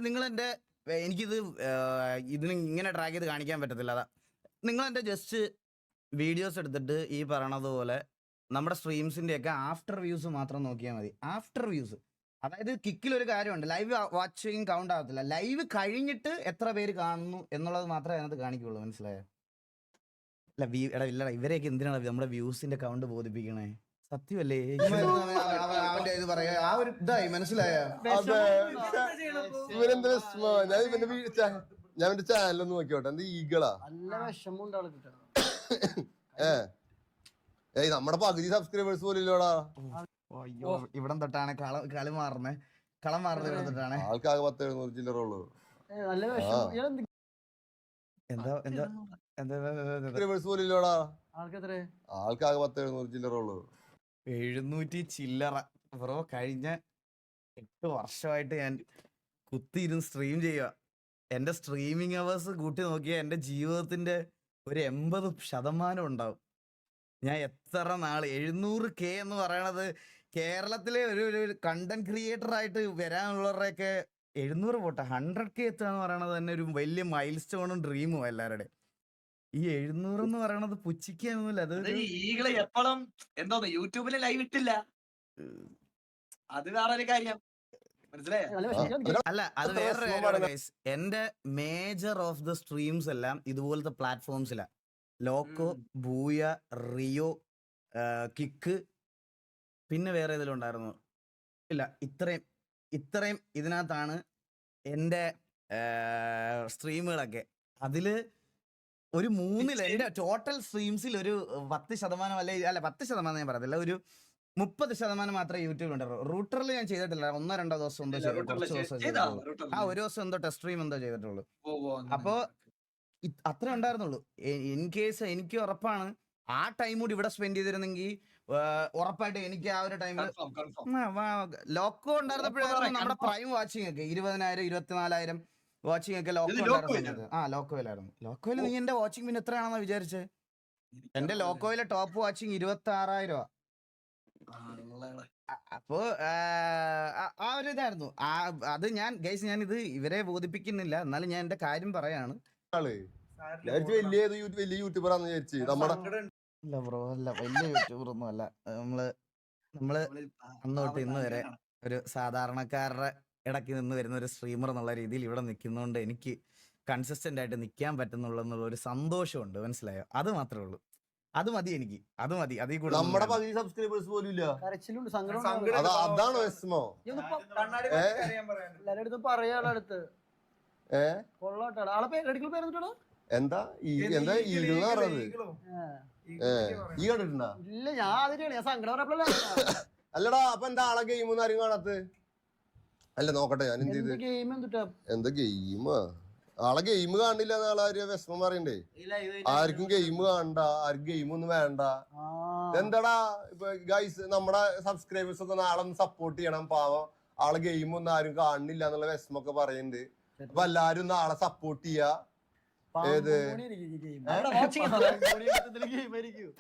നിങ്ങൾ എന്റെ, എനിക്കിത് ഇതിന് ഇങ്ങനെ ട്രാക്ക് ചെയ്ത് കാണിക്കാൻ പറ്റത്തില്ല. അതാ നിങ്ങൾ എന്റെ ജസ്റ്റ് വീഡിയോസ് എടുത്തിട്ട് ഈ പറയണതുപോലെ നമ്മുടെ സ്ട്രീംസിന്റെ ഒക്കെ ആഫ്റ്റർ വ്യൂസ് മാത്രം നോക്കിയാൽ മതി. ആഫ്റ്റർ വ്യൂസ്, അതായത് കിക്കിൽ ഒരു കാര്യമുണ്ട്, ലൈവ് വാച്ചിങ് കൗണ്ട് ആവത്തില്ല. ലൈവ് കഴിഞ്ഞിട്ട് എത്ര പേര് കാണുന്നു എന്നുള്ളത് മാത്രമേ അതിനകത്ത് കാണിക്കുള്ളൂ, മനസ്സിലായോ? ഇല്ലടാ, ഇവരെയൊക്കെ എന്തിനാണ് നമ്മുടെ വ്യൂസിന്റെ കൗണ്ട് ബോധിപ്പിക്കണേ? സത്യമല്ലേ? അവന്റെ ഇത് പറയാ, ആ ഒരു ഇതായി, മനസ്സിലായോ? ഇവരെന്താ വിഷമോ? ഞാൻ എന്റെ ചാനലൊന്ന് നോക്കിയോട്ടെ. എന്താ ഈഗളാ? നമ്മുടെ പകുതി സബ്സ്ക്രൈബേഴ്സ് പോലില്ലോടാ. അയ്യോ, ഇവിടെ തൊട്ടാണ് കളം മാറുന്നത് ഇവിടെ തൊട്ടാണ്. ആൾക്കാകെ 10-700 ചില്ലറ ഉള്ളു. സബ്സ്ക്രൈബേഴ്സ് പോലില്ലോടാ. ആൾക്കാകെ 10-700 ചില്ലറ ഉള്ളു. 700 ചില്ലറ ബ്രോ. കഴിഞ്ഞ 8 വർഷമായിട്ട് ഞാൻ കുത്തിയിരുന്ന് സ്ട്രീം ചെയ്യുക. എന്റെ സ്ട്രീമിംഗ് അവേഴ്സ് കൂട്ടി നോക്കിയാൽ എന്റെ ജീവിതത്തിന്റെ ഒരു 80% ഉണ്ടാവും. ഞാൻ എത്ര നാള് 700K എന്ന് പറയണത് കേരളത്തിലെ ഒരു കണ്ടന്റ് ക്രിയേറ്റർ ആയിട്ട് വരാനുള്ളവരുടെയൊക്കെ 700 പോട്ടെ, 100K എത്താന്ന് പറയണത് തന്നെ ഒരു വലിയ മൈൽ സ്റ്റോണും ഡ്രീമും എല്ലാവരുടെയും. ഈ 700 എന്ന് പറയണത് പുച്ഛിക്കൊന്നുമില്ല. അത് ഈകളെ എപ്പോഴും എന്തോന്ന് യൂട്യൂബില് ലൈവ് ഇട്ടില്ല, അത് വേറൊരു കാര്യം, മനസ്സിലായോ? അല്ല, അത് വേറൊരു കാര്യമാണ് ഗൈസ്. എന്റെ മേജർ ഓഫ് ദ സ്ട്രീംസ് എല്ലാം ഇതുപോലത്തെ പ്ലാറ്റ്ഫോംസിലാ. ലോക്കോ, ബൂയ, റിയോ, കിക്ക്, പിന്നെ വേറെ ഏതെങ്കിലും ഉണ്ടായിരുന്നു? ഇല്ല, ഇത്രയും ഇതിനകത്താണ് എൻ്റെ സ്ട്രീമുകളൊക്കെ. അതില് ഒരു 3 എൻ്റെ ടോട്ടൽ സ്ട്രീംസിൽ ഒരു 10% അല്ല 10% ഞാൻ പറയത്തില്ല, ഒരു 30% മാത്രമേ യൂട്യൂബിലുണ്ടായിരുന്നു. റൂട്ടറിൽ ഞാൻ ചെയ്തിട്ടില്ല. 1-2 ദിവസം എന്തോ കുറച്ച് ദിവസം ചെയ്തിട്ടുള്ളൂ. ഒരു ദിവസം എന്തോ ടെസ്റ്റ് സ്ട്രീം എന്തോ ചെയ്തിട്ടുള്ളൂ. അപ്പോ അത്രേ ഉണ്ടായിരുന്നുള്ളൂ. ഇൻ കേസ് എനിക്ക് ഉറപ്പാണ് ആ ടൈം കൂടി ഇവിടെ സ്പെൻഡ് ചെയ്തിരുന്നെങ്കിൽ ഉറപ്പായിട്ട് എനിക്ക് ആ ഒരു ടൈമിൽ ലോക്കോ ഉണ്ടായിരുന്നപ്പോഴായിരുന്നു നമ്മുടെ പ്രൈം വാച്ചിങ് ഒക്കെ 20,000 24,000 വാച്ചിങ് ഒക്കെ ലോക്കോ ഉണ്ടായിരുന്നത്. ലോക്കോയിലായിരുന്നു. ലോക്കോയിൽ നീ എന്റെ വാച്ചിങ് പിന്നെ എത്രയാണെന്നാ വിചാരിച്ചേ? എന്റെ ലോക്കോയിലെ ടോപ്പ് വാച്ചിങ് 26,000. അപ്പോ ആ ഒരു ഇതായിരുന്നു അത് ഞാൻ ഗൈസ് ഞാൻ ഇത് ഇവരെ ബോധിപ്പിക്കുന്നില്ല, എന്നാലും ഞാൻ എന്റെ കാര്യം പറയാണ്. ആള് വലിയ യൂട്യൂബർ ആണെന്ന് വിചാരിച്ചു നമ്മുടെ അല്ല ബ്രോ, അല്ല വലിയ യൂട്യൂബർ ഒന്നും അല്ല. നമ്മള് അന്ന് തൊട്ട് ഇന്ന് വരെ ഒരു സാധാരണക്കാരുടെ ഇടയ്ക്ക് നിന്ന് വരുന്ന ഒരു സ്ട്രീമർ എന്നുള്ള രീതിയിൽ ഇവിടെ നിൽക്കുന്നതുകൊണ്ട് എനിക്ക് കൺസിസ്റ്റന്റ് ആയിട്ട് നിൽക്കാൻ പറ്റുന്നുള്ള ഒരു സന്തോഷമുണ്ട്, മനസ്സിലായോ? അത് മാത്രമേ ഉള്ളൂ. അത് മതി എനിക്ക്, അത് മതി. അതിൽ കൂടെ നമ്മുടെ പകുതി സബ്സ്ക്രൈബേഴ്സ് പോലും ഇല്ല. കരച്ചിലുണ്ട്, സങ്കടം. അതാണോ വിഷമോ? എല്ലാരും അടുത്ത് പറയാളെ അടുത്ത് കൊള്ളാട്ടാ. ആളെ പേരെടുക്കൽ പേരെന്നിട്ടാ എന്താ എന്താ ഈഗിൾ പറഞ്ഞത്? ഈ കണ്ടിട്ടുണ്ടാ? ഇല്ല, ഞാൻ അതിനാണ് ഞാൻ സങ്കടം പറഞ്ഞപ്പോഴല്ലേ. അല്ലടാ, അപ്പൊ എന്താ ആളെ ഗെയിം ഒന്നും ആരും കാണാത്ത? അല്ല നോക്കട്ടെ, ഞാൻ എന്ത് ചെയ്ത് ഗെയിം എന്തുട്ടാ എന്താ ഗെയിമാ? ആളെ ഗെയിം കാണില്ല എന്നാളെ വിഷമം പറയണ്ടേ? ആർക്കും ഗെയിം കാണണ്ട, ആർക്കും ഗെയിം ഒന്നും വേണ്ട. എന്താടാ ഇപ്പൊ ഗൈസ്, നമ്മുടെ സബ്സ്ക്രൈബേഴ്സ് ഒക്കെ നാളെ ഒന്ന് സപ്പോർട്ട് ചെയ്യണം. പാവം ആളെ ഗെയിം ഒന്നും ആരും കാണുന്നില്ല എന്നുള്ള വിഷമൊക്കെ പറയുന്നുണ്ട്. അപ്പൊ എല്ലാരും ഒന്ന് ആളെ സപ്പോർട്ട് ചെയ്യാ. ഏത്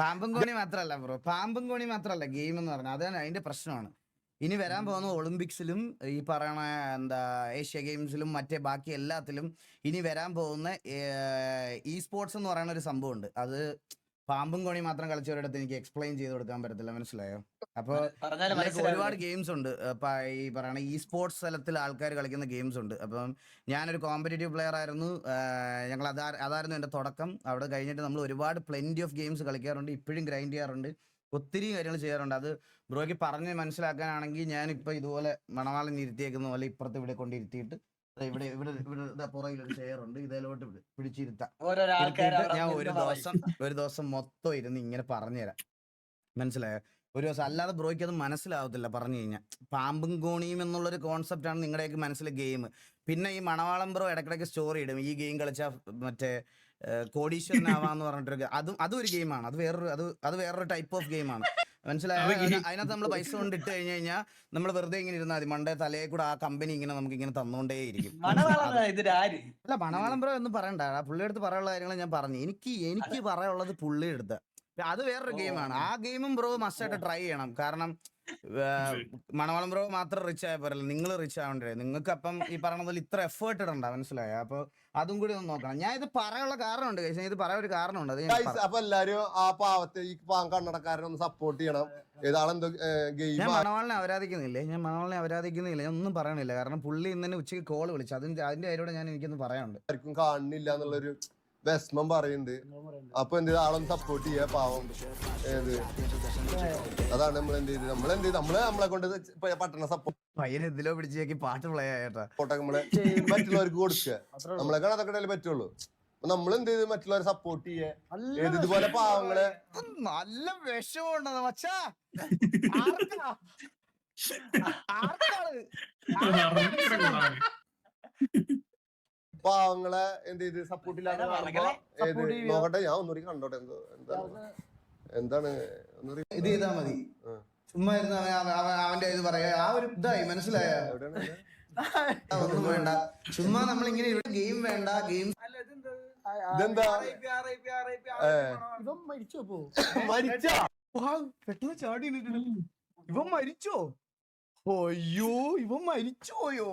പാമ്പും കോണി മാത്രല്ല ബ്രോ, പാമ്പും കോണി മാത്രല്ല ഗെയിം എന്ന് പറഞ്ഞാൽ അതാണ് അതിന്റെ പ്രശ്നമാണ്. ഇനി വരാൻ പോകുന്ന ഒളിമ്പിക്സിലും ഈ പറയണ എന്താ ഏഷ്യ ഗെയിംസിലും മറ്റേ ബാക്കി എല്ലാത്തിലും ഇനി വരാൻ പോകുന്ന ഇ സ്പോർട്സ് എന്ന് പറയുന്ന ഒരു സംഭവമുണ്ട്. അത് പാമ്പും കോണി മാത്രം കളിച്ചവരടുത്ത് എനിക്ക് എക്സ്പ്ലെയിൻ ചെയ്ത് കൊടുക്കാൻ പറ്റത്തില്ല, മനസ്സിലായോ? അപ്പൊ ഒരുപാട് ഗെയിംസ് ഉണ്ട്. ഈ പറയണ ഇ സ്പോർട്സ് തലത്തിൽ ആൾക്കാർ കളിക്കുന്ന ഗെയിംസ് ഉണ്ട്. അപ്പം ഞാനൊരു കോമ്പറ്റേറ്റീവ് പ്ലെയർ ആയിരുന്നു. ഞങ്ങൾ അതായിരുന്നു എൻ്റെ തുടക്കം. അവിടെ കഴിഞ്ഞിട്ട് നമ്മൾ ഒരുപാട് പ്ലെന്റി ഓഫ് ഗെയിംസ് കളിക്കാറുണ്ട്, ഇപ്പോഴും ഗ്രൈൻഡ് ചെയ്യാറുണ്ട്, ഒത്തിരി കാര്യങ്ങൾ ചെയ്യാറുണ്ട്. അത് ബ്രോയ്ക്ക് പറഞ്ഞ് മനസ്സിലാക്കാനാണെങ്കിൽ ഞാനിപ്പോൾ ഇതുപോലെ മണവാളൻ ഇരുത്തിയേക്കുന്ന പോലെ ഇപ്പുറത്ത് ഇവിടെ കൊണ്ടിരുത്തിയിട്ട് ഇവിടെ ഇവിടെ ഇവിടെ പുറകിൽ ഒരു ചെയർ ഉണ്ട്, ഇതിലോട്ട് പിടിച്ചിരുത്താം. ഞാൻ ഒരു ദിവസം മൊത്തം ഇരുന്ന് ഇങ്ങനെ പറഞ്ഞുതരാം, മനസ്സിലായോ? ഒരു ദിവസം. അല്ലാതെ ബ്രോയ്ക്ക് അത് മനസ്സിലാവത്തില്ല പറഞ്ഞു കഴിഞ്ഞാൽ. പാമ്പും കോണിയും എന്നുള്ളൊരു കോൺസെപ്റ്റ് ആണ് നിങ്ങളുടെയൊക്കെ മനസ്സിലെ ഗെയിം. പിന്നെ ഈ മണവാളം ബ്രോ ഇടയ്ക്കിടയ്ക്ക് സ്റ്റോറി ഇടും, ഈ ഗെയിം കളിച്ചാൽ മറ്റേ കോടീശ്വരനാവാന്ന് പറഞ്ഞിട്ടൊരു അതും ഒരു ഗെയിമാണ്. അത് വേറൊരു ടൈപ്പ് ഓഫ് ഗെയിമാണ്, മനസ്സിലായോ? അതിനകത്ത് നമ്മൾ പൈസ കൊണ്ട് ഇട്ട് കഴിഞ്ഞ് കഴിഞ്ഞാൽ നമ്മൾ വെറുതെ ഇങ്ങനെ ഇരുന്നാൽ മതി, മണ്ടേ തലയെ കൂടെ ആ കമ്പനി ഇങ്ങനെ നമുക്ക് ഇങ്ങനെ തന്നുകൊണ്ടേ ഇരിക്കും. അല്ല മണവാളം ബ്രോ ഒന്നും പറയണ്ട, പുള്ളിയുടെ അടുത്ത് പറയാനുള്ള കാര്യങ്ങൾ ഞാൻ പറഞ്ഞു. എനിക്ക് പറയാനുള്ളത് പുള്ളിയുടെ അടുത്ത്. അത് വേറൊരു ഗെയിമാണ്. ആ ഗെയിമും ബ്രോ മസ്റ്റായിട്ട് ട്രൈ ചെയ്യണം. കാരണം മണവാളം ബ്രോ മാത്രം റിച്ച് ആയ പോരല്ലോ, നിങ്ങൾ റിച്ച് ആവണ്ടേ? നിങ്ങൾക്ക് അപ്പം ഈ പറഞ്ഞ പോലെ ഇത്ര എഫേർട്ട് ഇടണ്ട, മനസ്സിലായോ? അപ്പൊ അതും കൂടി ഒന്ന് നോക്കണം. ഞാൻ ഇത് പറയാനുള്ള കാരണമുണ്ട്, ഇത് പറയാൻ ഒരു കാരണമുണ്ട്. അത് അപ്പൊ എല്ലാരും ആ പാവത്തെ ഈ കണ്ണടക്കാരനെ ഒന്ന് സപ്പോർട്ട് ചെയ്യണം. ഏതാളെന്തോ ഗെയിം ഞാൻ മണവാളിനെ അവരാധിക്കുന്നില്ല, ഞാൻ ഒന്നും പറയണില്ല. കാരണം പുള്ളി ഇന്നെ ഉച്ചയ്ക്ക് കോള് വിളിച്ചു, അതിന്റെ കാര്യോടെ ഞാൻ എനിക്കൊന്ന് പറയാനുണ്ട്. ആർക്കും കാണുന്നില്ല എന്നുള്ളൊരു വിഷമം പറയുന്നുണ്ട്. അപ്പൊ എന്ത് ചെയ്ത് ആളൊന്ന് സപ്പോർട്ട് ചെയ്യാ, പാവം. ഏത് അതാണ് നമ്മളെ കൊണ്ട് പട്ടണ സപ്പോർട്ട് പയ്യൻ എന്തിലോ പിടിച്ചേക്ക് പാട്ട് പ്ലേ ആയിട്ടാ നമ്മളെ മറ്റുള്ളവർക്ക് കൊടുക്കുക. നമ്മളെ കാണാൻ അതൊക്കെ പറ്റുള്ളൂ. നമ്മൾ എന്ത് ചെയ്ത് മറ്റുള്ളവരെ സപ്പോർട്ട് ചെയ്യാ. ഇതുപോലെ പാവങ്ങളെ നല്ല വിഷമുണ്ടെന്ന് മച്ചാ. പാവങ്ങളെ എന്ത് ചെയ്ത് സപ്പോർട്ട് ഇല്ലാതെ നോക്കട്ടെ. ഞാൻ ഒന്നുകൂടി കണ്ടോട്ടെ എന്താണ് ഇത് ചെയ്താ മതി. ചുമ്മാ ഇരുന്ന് അവന്റെ ഇത് പറയാ, ആ ഒരു ഇതായി, മനസ്സിലായ? ഒന്നും വേണ്ട, ചുമ്മാ നമ്മളിങ്ങനെ ഗെയിം വേണ്ട, ഗെയിം ഇതെന്താ പെട്ടെന്ന് ചാടി. ഇവൻ മരിച്ചോ? അയ്യോ, ഇവൻ മരിച്ചോയോ?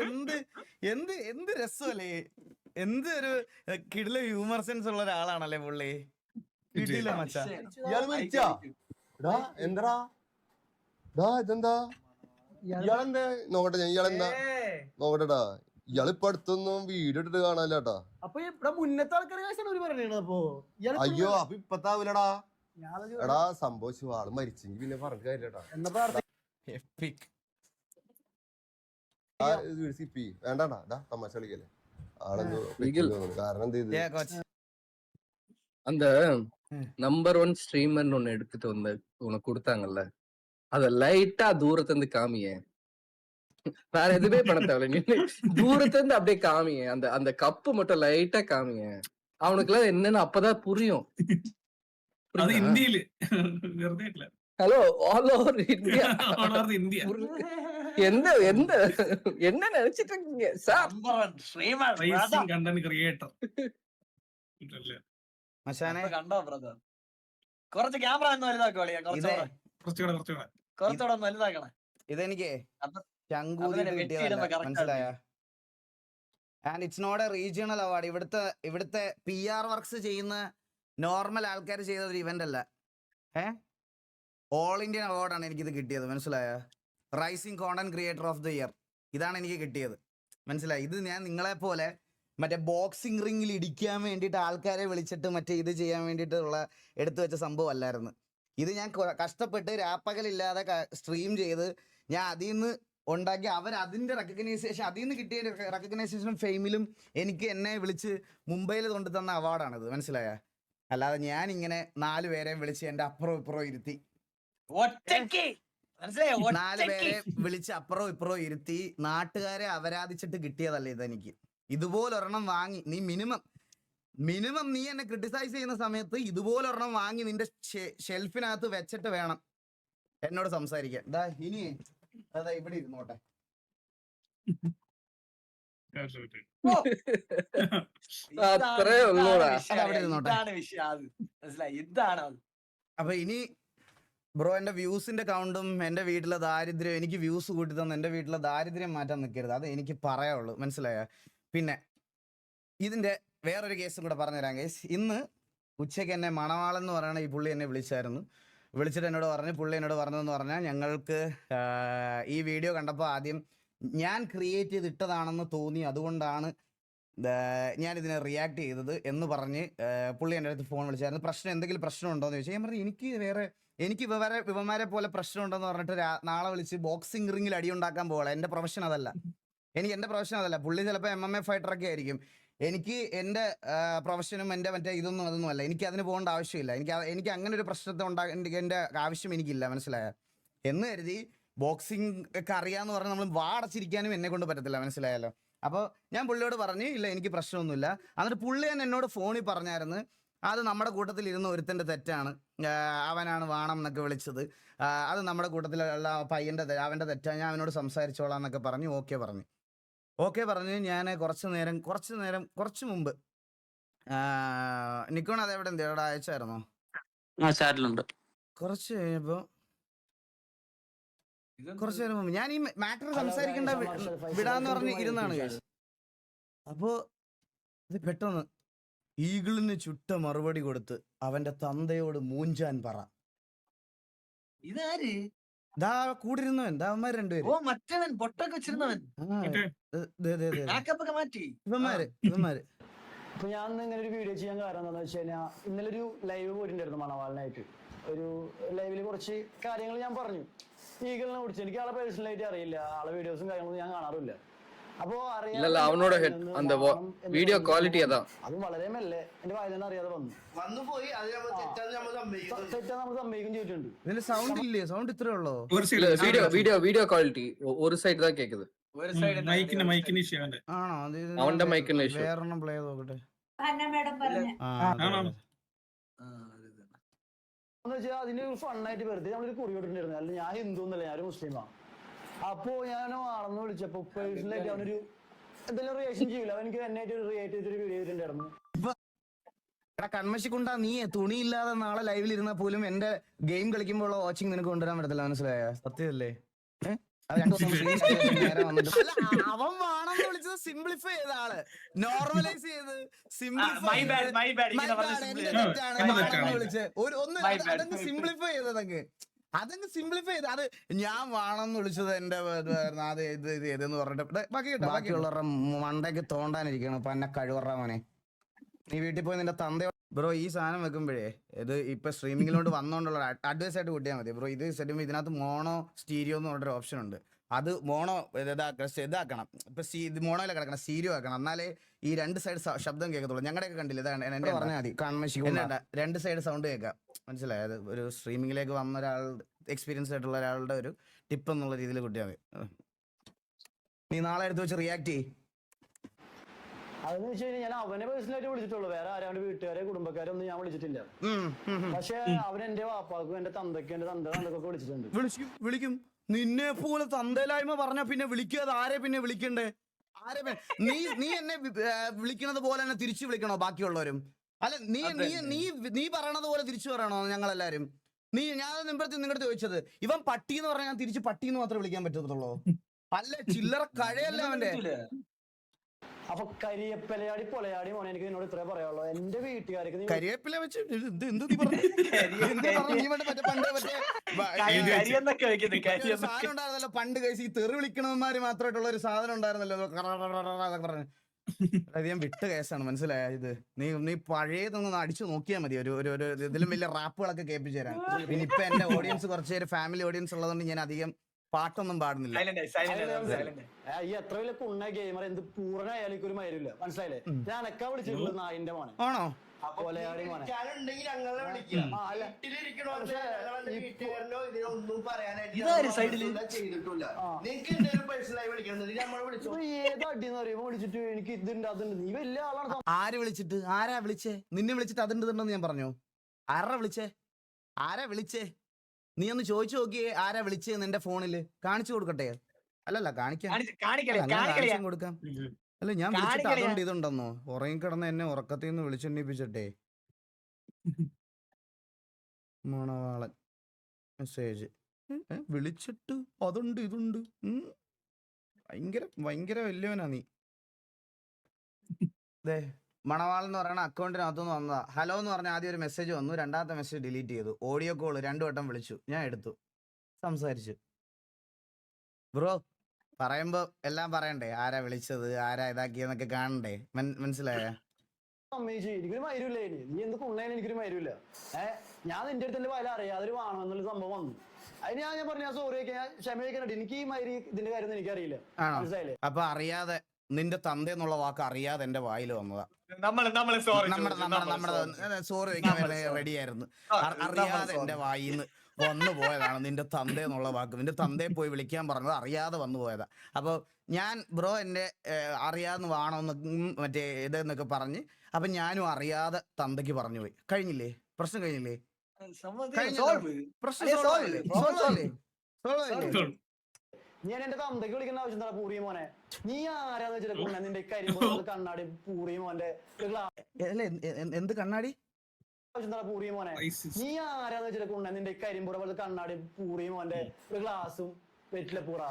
എന്ത് രസമല്ലേ, എന്ത് ഒരു കിടില ഹ്യൂമർ സെൻസ് ഉള്ള ഒരാളാണല്ലേ പുള്ളി. കിടില മച്ചാ. ഇയാള് മരിച്ചാ? എന്താ ഇതെന്താ? ഇയാളെന്താ നോക്കട്ടെ, ഞാൻ ഇയാളെന്താ നോക്കട്ടെടാ. ഇയാളിപ്പോ അടുത്തൊന്നും വീഡിയോ ഇട്ടിട്ട് കാണാനില്ലാട്ടാ. അപ്പൊ ഇവിടെ മുന്നത്തെ ആൾക്കാരെ അപ്പൊ അയ്യോ, അപ്പൊ ഇപ്പത്താവൂലടാ. എടാ സംഭവിച്ചു, ആള് മരിച്ചെങ്കി പിന്നെ പറഞ്ഞ കാര്യട്ടാ. വേണ്ടാ തമാശ കളിക്കല്ലേ. ആളെന്തോ കാരണം എന്ത് ചെയ്ത് அந்த நம்பர் 1 ஸ்ட்ரீமர்னு ஒண்ணு எடுத்துட்டு வந்து உனக்கு கொடுத்தாங்கல்ல, அத லைட்டா தூரத்துல இருந்து காமியே. வேற எதுவுமே பண்ண தேவையில்ல, தூரத்துல இருந்து அப்படியே காமியே. அந்த அந்த கப்பு மட்டும் லைட்டா காமியே. அவனுக்கு எல்லாம் என்னன்னு அப்பதான் புரியும். Hello, all over India. எந்த எந்த என்ன நினைச்சிட்டு இருக்கீங்க சார்? കണ്ടോ ബ്രദർ? കുറച്ച് ക്യാമറ ഒന്ന് വലുതാക്കോളിയാ. കുറച്ചുകൂടെ ഒന്ന് വലുതാക്കണം. ഇതെനിക്ക് അപ്പൊ- ചങ്കൂതിട്ട് വെട്ടി കിട്ടിയതല്ല, ഇടുമ്പോ correct മനസ്സിലായ? And it's not a regional award. ഇവിടുത്തെ PR വർക്ക്സ് ചെയ്യുന്ന നോർമൽ ആൾക്കാർ ചെയ്ത ഒരു ഇവന്റ് അല്ല. ഓൾ ഇന്ത്യൻ അവാർഡാണ് എനിക്കിത് കിട്ടിയത്, മനസ്സിലായ? Rising content creator of the year, ഇതാണ് എനിക്ക് കിട്ടിയത്, മനസ്സിലായി? ഇത് ഞാൻ നിങ്ങളെ പോലെ മറ്റേ ബോക്സിംഗ് റിംഗിൽ ഇടിക്കാൻ വേണ്ടിയിട്ട് ആൾക്കാരെ വിളിച്ചിട്ട് മറ്റേ ഇത് ചെയ്യാൻ വേണ്ടിയിട്ടുള്ള എടുത്തു വെച്ച സംഭവം അല്ലായിരുന്നു. ഇത് ഞാൻ കഷ്ടപ്പെട്ട് രാപ്പകലില്ലാതെ സ്ട്രീം ചെയ്ത് ഞാൻ അതിൽ നിന്ന് ഉണ്ടാക്കി അതിന്റെ റെക്കഗ്നൈസേഷൻ, അതിൽ നിന്ന് കിട്ടിയ റെക്കഗ്നൈസേഷനും ഫെയിമിലും എനിക്ക് എന്നെ വിളിച്ച് മുംബൈയിൽ കൊണ്ടു തന്ന അവാർഡാണിത്, മനസ്സിലായ? അല്ലാതെ ഞാൻ ഇങ്ങനെ 4 പേരെ വിളിച്ച് എൻ്റെ അപ്പുറം ഇപ്പുറം ഇരുത്തി, ഒറ്റയ്ക്ക് മനസ്സിലായോ? 4 പേരെ വിളിച്ച് അപ്പുറം ഇപ്പുറം ഇരുത്തി നാട്ടുകാരെ അപരാധിച്ചിട്ട് കിട്ടിയതല്ല ഇതെനിക്ക്. ഇതുപോലൊരെണ്ണം വാങ്ങി നീ മിനിമം നീ എന്നെ ക്രിട്ടിസൈസ് ചെയ്യുന്ന സമയത്ത് ഇതുപോലൊരെണ്ണം വാങ്ങി നിന്റെ ഷെൽഫിനകത്ത് വെച്ചിട്ട് വേണം എന്നോട് സംസാരിക്കാൻ. ഇനി അതാ ഇവിടെ ഇരുന്നോട്ടെ. അത്രേ ഉള്ളൂടാ. ഇതാണ് വിഷയം, അത് മനസ്സിലായി? ഇതാണ് അത്. അപ്പൊ ഇനി ബ്രോ എന്റെ വ്യൂസിന്റെ കൗണ്ടും എന്റെ വീട്ടിലെ ദാരിദ്ര്യം, എനിക്ക് വ്യൂസ് കൂട്ടി തന്ന എന്റെ വീട്ടിലെ ദാരിദ്ര്യം മാറ്റാൻ നിൽക്കരുത്, അത് എനിക്ക് പറയാനുള്ളൂ, മനസ്സിലായ? പിന്നെ ഇതിന്റെ വേറൊരു കേസും കൂടെ പറഞ്ഞുതരാം കേസ്. ഇന്ന് ഉച്ചയ്ക്ക് എന്നെ മണവാളൻ എന്ന് പറയുന്ന ഈ പുള്ളി എന്നെ വിളിച്ചായിരുന്നു. വിളിച്ചിട്ട് പുള്ളി എന്നോട് പറഞ്ഞതെന്ന് പറഞ്ഞാൽ, ഞങ്ങൾക്ക് ഈ വീഡിയോ കണ്ടപ്പോൾ ആദ്യം ഞാൻ ക്രിയേറ്റ് ചെയ്തിട്ടതാണെന്ന് തോന്നി, അതുകൊണ്ടാണ് ഞാനിതിനെ റിയാക്ട് ചെയ്തത് എന്ന് പറഞ്ഞ് പുള്ളി എൻ്റെ അടുത്ത് ഫോൺ വിളിച്ചായിരുന്നു. എന്തെങ്കിലും പ്രശ്നമുണ്ടോ എന്ന് ചോദിച്ചാൽ ഞാൻ പറഞ്ഞു എനിക്ക് ഇവന്മാരെ പോലെ പ്രശ്നമുണ്ടെന്ന് പറഞ്ഞിട്ട് നാളെ വിളിച്ച് ബോക്സിംഗ് റിംഗിൽ അടിയുണ്ടാക്കാൻ പോകണം. എൻ്റെ പ്രൊഫഷൻ അതല്ല, എൻ്റെ പ്രൊഫഷൻ അതല്ല. പുള്ളി ചിലപ്പോൾ MMA ഫൈറ്ററൊക്കെ ആയിരിക്കും. എനിക്ക് എൻ്റെ പ്രൊഫഷനും എൻ്റെ അതൊന്നും അല്ല. എനിക്ക് അതിന് പോകേണ്ട ആവശ്യമില്ല. എനിക്ക് അങ്ങനെ ഒരു പ്രശ്നത്തെ എൻ്റെ ആവശ്യം എനിക്കില്ല, മനസ്സിലായ? എന്ന് കരുതി ബോക്സിംഗ് ഒക്കെ അറിയാമെന്ന് പറഞ്ഞാൽ നമ്മൾ വാടച്ചിരിക്കാനും എന്നെ കൊണ്ട് പറ്റത്തില്ല, മനസ്സിലായല്ലോ? അപ്പോൾ ഞാൻ പുള്ളിയോട് പറഞ്ഞു, ഇല്ല എനിക്ക് പ്രശ്നമൊന്നുമില്ല. എന്നിട്ട് പുള്ളി തന്നെ എന്നോട് ഫോണിൽ പറഞ്ഞായിരുന്നു, അത് നമ്മുടെ കൂട്ടത്തിൽ ഇരുന്ന ഒരുത്തൻ്റെ തെറ്റാണ്, അവനാണ് വാണം എന്നൊക്കെ വിളിച്ചത്, അത് നമ്മുടെ കൂട്ടത്തിലുള്ള അവൻ്റെ തെറ്റാണ്, ഞാൻ അവനോട് സംസാരിച്ചോളാം എന്നൊക്കെ പറഞ്ഞു. ഓക്കെ പറഞ്ഞു. ഞാൻ കുറച്ച് മുമ്പ് നിക്കോൺ അതെവിടെ എവിടെ അയച്ചായിരുന്നോ? കുറച്ച് കഴിഞ്ഞപ്പോ കുറച്ചു നേരം മുമ്പ് ഞാൻ ഈ മാറ്റർ സംസാരിക്കേണ്ട വിടാന്ന് പറഞ്ഞ് ഇരുന്നാണ്. അപ്പോ ഇത് പെട്ടെന്ന് ഈഗിളിന് ചുട്ട മറുപടി കൊടുത്ത് അവന്റെ തന്തയോട് മൂഞ്ചാൻ പറ. ഇതാര്? ദാ കൂടിരുന്നവൻ, അവന്മാര് രണ്ടുപേരും. ഓ, മറ്റവൻ പൊട്ടൊക്കെ വെച്ചിരുന്നവൻ. മേക്കപ്പ് ഒക്കെ മാറ്റി ഇവന്മാര്. അപ്പൊ ഞാൻ ഇങ്ങനെ ഒരു വീഡിയോ ചെയ്യാൻ കാരണം എന്താണെന്ന് വെച്ച് കഴിഞ്ഞാൽ, ഇന്നലെ ഒരു ലൈവ് പോയിട്ടുണ്ടായിരുന്നു മണവാളിനായിട്ട്. ഒരു ലൈവില് കുറച്ച് കാര്യങ്ങൾ ഞാൻ പറഞ്ഞു ഈഗിളിനെ കുറിച്ച്. എനിക്ക് ആളെ പേഴ്സണലായിട്ട് അറിയില്ല, ആളെ വീഡിയോസും കാര്യങ്ങളൊന്നും ഞാൻ കാണാറില്ല. അപ്പൊ അവനോട് വീഡിയോ ക്വാളിറ്റി അതാ, അത് വളരെ മെല്ലെ എന്റെ വായന അറിയാതെ വന്നു തെറ്റാ നമ്മൾ സമ്മതിക്കും ചെയ്തിട്ടുണ്ട്. ഇതിന്റെ സൗണ്ട് ഇല്ലേ? സൗണ്ട് ഇത്രേ ഉള്ളോ? വീഡിയോ ക്വാളിറ്റി ഒരു സൈഡ് தான் கேக்குது. ഒരു സൈഡ് ആണോ? അവന്റെ മൈക്കിന് വേറൊന്നും പ്ലേ നോക്കട്ടെ. എന്ന് വെച്ചാൽ അതിന് ഫണ്ണായിട്ട് വെറുതെ നമ്മളൊരു കുറി കൊടുത്തിട്ടുണ്ടായിരുന്നു. അല്ല ഞാൻ ഹിന്ദു എന്നല്ല, ഞാനൊരു മുസ്ലിമാണ്. അപ്പോ ഞാൻ ആളെന്ന് വിളിച്ചപ്പോ പേഴ്സണലായിട്ട് അവനൊരു എന്തെങ്കിലും റിയാക്ഷൻ ചെയ്യൂല. അവനക്ക് എന്നായിട്ട് റിയാക്ട് ചെയ്തൊരു വീഡിയോ ചെയ്തിട്ടുണ്ടായിരുന്നു. കൺമശിക്കുണ്ടാ നീ തുണിയില്ലാതെ നാളെ ലൈവിൽ ഇരുന്നാൽ പോലും എന്റെ ഗെയിം കളിക്കുമ്പോൾ വാച്ചിങ് നിനക്ക് കൊണ്ടുവരാൻ പറ്റത്തില്ല, മനസ്സിലായ? സത്യമല്ലേ? അവൻ വേണമെന്ന് വിളിച്ചത് സിംപ്ലിഫൈ ചെയ്ത ആള്, നോർമലൈസ് ചെയ്ത് സിംപ്ലിഫൈ ചെയ്ത് അത് ഞാൻ വേണമെന്ന് വിളിച്ചത് എന്റെ അത് ഇത് എന്ന് പറഞ്ഞിട്ട് ബാക്കിയുള്ളവരുടെ മണ്ടയ്ക്ക് തോണ്ടാനിരിക്കണം. അപ്പൊ എന്നെ കഴിവറ മോനെ, നീ വീട്ടിൽ പോയി നിന്റെ തന്തയോ. ബ്രോ ഈ സാധനം വെക്കുമ്പോഴേ ഇത് ഇപ്പൊ സ്ട്രീമിങ്ങിലോട്ട് വന്നോണ്ടുള്ള അഡ്വൈസ് ആയിട്ട് കൂട്ടിയാൽ മതി ബ്രോ. ഇത് സെറ്റ് ചെയ്യുമ്പോൾ ഇതിനകത്ത് മോണോ സ്റ്റീരിയോ എന്ന് പറഞ്ഞൊരു ഓപ്ഷൻ ഉണ്ട്. അത് മോണോ ഇതാക്കണം. ഇപ്പൊ മോണോയിലെ കിടക്കണം, സ്റ്റീരിയോ ആക്കണം, എന്നാലേ ഈ 2 സൈഡ് ശബ്ദം കേൾക്കത്തുള്ളൂ. ഞങ്ങളുടെയൊക്കെ കണ്ടില്ല, ഇതാണ് എന്നെ പറഞ്ഞാൽ മതി. കൺമശി 2 സൈഡ് സൗണ്ട് കേൾക്കാം, മനസ്സിലായത്? ഒരു സ്ട്രീമിങ്ങിലേക്ക് വന്ന ഒരാളുടെ എക്സ്പീരിയൻസ് ആയിട്ടുള്ള ഒരാളുടെ ഒരു ടിപ്പ് എന്നുള്ള രീതിയിൽ കൂട്ടിയാൽ മതി. നീ നാളെ എടുത്ത് വെച്ച് റിയാക്ട് ചെയ്യ്. അതെന്ന് വെച്ച് കഴിഞ്ഞാൽ ഞാൻ അവനെ പേഴ്സണലായിട്ട് വിളിച്ചിട്ടുള്ളൂ, വേറെ ആരാണ്ട് വീട്ടുകാരെ കുടുംബക്കാരെ ഒന്നും ഞാൻ വിളിച്ചിട്ടില്ല. പക്ഷെ അവൻ എന്റെ വാപ്പാക്കും എന്റെ തന്തക്കൊക്കെ വിളിച്ചിട്ടുണ്ട്. വിളിക്കും. നിന്നെ പോലെ തന്തയിലായ്മ പറഞ്ഞ പിന്നെ വിളിക്കാതെ ആരെ പിന്നെ വിളിക്കണ്ടേ? നീ എന്നെ വിളിക്കുന്നത് പോലെ തന്നെ തിരിച്ചു വിളിക്കണോ ബാക്കിയുള്ളവരും? അല്ല നീ പറയണത് പോലെ തിരിച്ചു പറയണോ ഞങ്ങളെല്ലാരും? ഞാൻ നിങ്ങളുടെ ചോദിച്ചത് ഇവൻ പട്ടി എന്ന് പറഞ്ഞാൽ ഞാൻ തിരിച്ച് പട്ടി എന്ന് മാത്രമേ വിളിക്കാൻ പറ്റത്തുള്ളൂ. അല്ല ചില്ലറ കഴയല്ലേ അവന്റെ. അപ്പൊ കരിയപ്പലയാടി പൊലയാടി മോനെ എനിക്ക് നിന്നോട് ഇത്രേ പറയാനുള്ളൂ. എന്റെ വീട്ടുകാർക്ക് നീ കരിവേപ്പില വെച്ച് എന്ത് നീ പറഞ്ഞു? നീ മറ്റേ പണ്ട് മറ്റേ സാധനം ഉണ്ടായിരുന്നല്ലോ പണ്ട് കഴിച്ച് ഈ തെറി വിളിക്കണവന്മാര് മാത്രമായിട്ടുള്ള ഒരു സാധനം ഉണ്ടായിരുന്നല്ലോ പറഞ്ഞു. അത് ഞാൻ വിട്ട കേസാണ്, മനസ്സിലായ ഇത്. നീ പഴയതൊന്ന് അടിച്ചു നോക്കിയാൽ മതി. ഒരു ഇതിലും വലിയ റാപ്പുകളൊക്കെ കേൾപ്പിച്ചു തരാൻ. പിന്നെ ഇപ്പൊ എന്റെ ഓഡിയൻസ് കുറച്ച് പേര് ഫാമിലി ഓഡിയൻസ് ഉള്ളതുകൊണ്ട് ഞാൻ അധികം പാട്ടൊന്നും പാടുന്നില്ല. ഈ എത്ര വലിയ കുണ്ണ ഗെയിമർ എന്ത് പൂർണ്ണയാലും ഒരു മരുമില്ല, മനസ്സിലായില്ലേ? ഞാൻ എക്കാ വിളിച്ചിട്ടുള്ളത് നായിന്റെ മോനെ. ആണോ? പൊലയാടി മോനെ. ഏത് അടിയെന്ന് അറിയുമ്പോ വിളിച്ചിട്ട് എനിക്ക് ഇതുണ്ട് അതുണ്ട്. നീ വലിയ ആളാണ്. ആര് വിളിച്ചിട്ട്? ആരാ വിളിച്ചേ? നിന്നെ വിളിച്ചിട്ട് അതുണ്ട് ഇതുണ്ടെന്ന് ഞാൻ പറഞ്ഞു? ആരാ വിളിച്ചേ? നീ ഒന്ന് ചോദിച്ചു നോക്കിയേ ആരാ വിളിച്ചേ നിന്റെ ഫോണില്? കാണിച്ചു കൊടുക്കട്ടെ? അല്ലല്ല കാണിക്കാം കൊടുക്കാം. അല്ല ഞാൻ വിളിച്ചിട്ട് അതുകൊണ്ട് ഇതുണ്ടെന്നോ? ഉറങ്ങിക്കിടന്ന് എന്നെ ഉറക്കത്തിൽ നിന്ന് വിളിച്ചെണ്ണിപ്പിച്ചിട്ടെ. മണവാളൻ മെസ്സേജ് വിളിച്ചിട്ട് അതുണ്ട് ഇതുണ്ട്. ഭയങ്കര വലിയവനാ നീ. മണവാളൻ എന്ന് പറയുന്ന അക്കൗണ്ടിനകത്തുനിന്ന് വന്നതാ. ഹലോ എന്ന് പറഞ്ഞ ആദ്യം ഒരു മെസ്സേജ് വന്നു, രണ്ടാമത്തെ മെസ്സേജ് ഡിലീറ്റ് ചെയ്തു. ഓഡിയോ കോള് 2 വട്ടം വിളിച്ചു, ഞാൻ എടുത്തു, സംസാരിച്ചു. ബ്രോ പറയുമ്പോ എല്ലാം പറയണ്ടേ? ആരാ വിളിച്ചത്, ആരാ ഇതാക്കിയെന്നൊക്കെ കാണണ്ടേ? മനസ്സിലായ? എനിക്കൊരു മരുമില്ല. നീ എന്ത് കുണ്ണേന് എനിക്കൊരു മരുമില്ല. ഞാൻ നിന്റെ അടുത്ത് എന്റെ വയല അറിയാതൊരു വേണമെന്നുള്ള സംഭവം വന്നു. അതിന് ഞാൻ പറഞ്ഞ സോറി ഒക്കെ ഞാൻ ക്ഷമയൊക്കെ. എനിക്ക് ഈ മരി ഇതിന്റെ കാര്യം എനിക്കറിയില്ല, മനസ്സിലായില്ലേ? അപ്പൊ അറിയാതെ നിന്റെ തന്ത എന്നുള്ള വാക്ക് അറിയാതെ എന്റെ വായിൽ വന്നതാ. സോറി വയ്ക്കാൻ റെഡി ആയിരുന്നു. അറിയാതെ എന്റെ വായിന്ന് വന്നു പോയതാണ് നിന്റെ തന്ത എന്നുള്ള വാക്ക്. നിന്റെ തന്തയെ പോയി വിളിക്കാൻ പറഞ്ഞത് അറിയാതെ വന്നു പോയതാ. അപ്പൊ ഞാൻ ബ്രോ എന്റെ അറിയാതെ വേണമെന്ന് മറ്റേ ഇതെന്നൊക്കെ പറഞ്ഞ് അപ്പൊ ഞാനും അറിയാതെ തന്തയ്ക്ക് പറഞ്ഞു പോയി. കഴിഞ്ഞില്ലേ? പ്രശ്നം കഴിഞ്ഞില്ലേ? പ്രശ്നം ഞാൻ എന്റെ തന്തയ്ക്ക് വിളിക്കേണ്ട ആവശ്യം എന്താ? പൂറി മോനെ, നീ ആരാന്ന് വെച്ചിട്ട് നിന്റെ കരിമ്പോ കണ്ണാടി പൂറി മോന്റെ എന്ത് കണ്ണാടി? പൂറി മോനെ, നീ ആരാന്ന് വെച്ചിട്ട് നിന്റെ കരിമ്പൂറ പോലെ കണ്ണാടി പൂറി മോന്റെ ഒരു ഗ്ലാസും വെറ്റിലെ പൂറ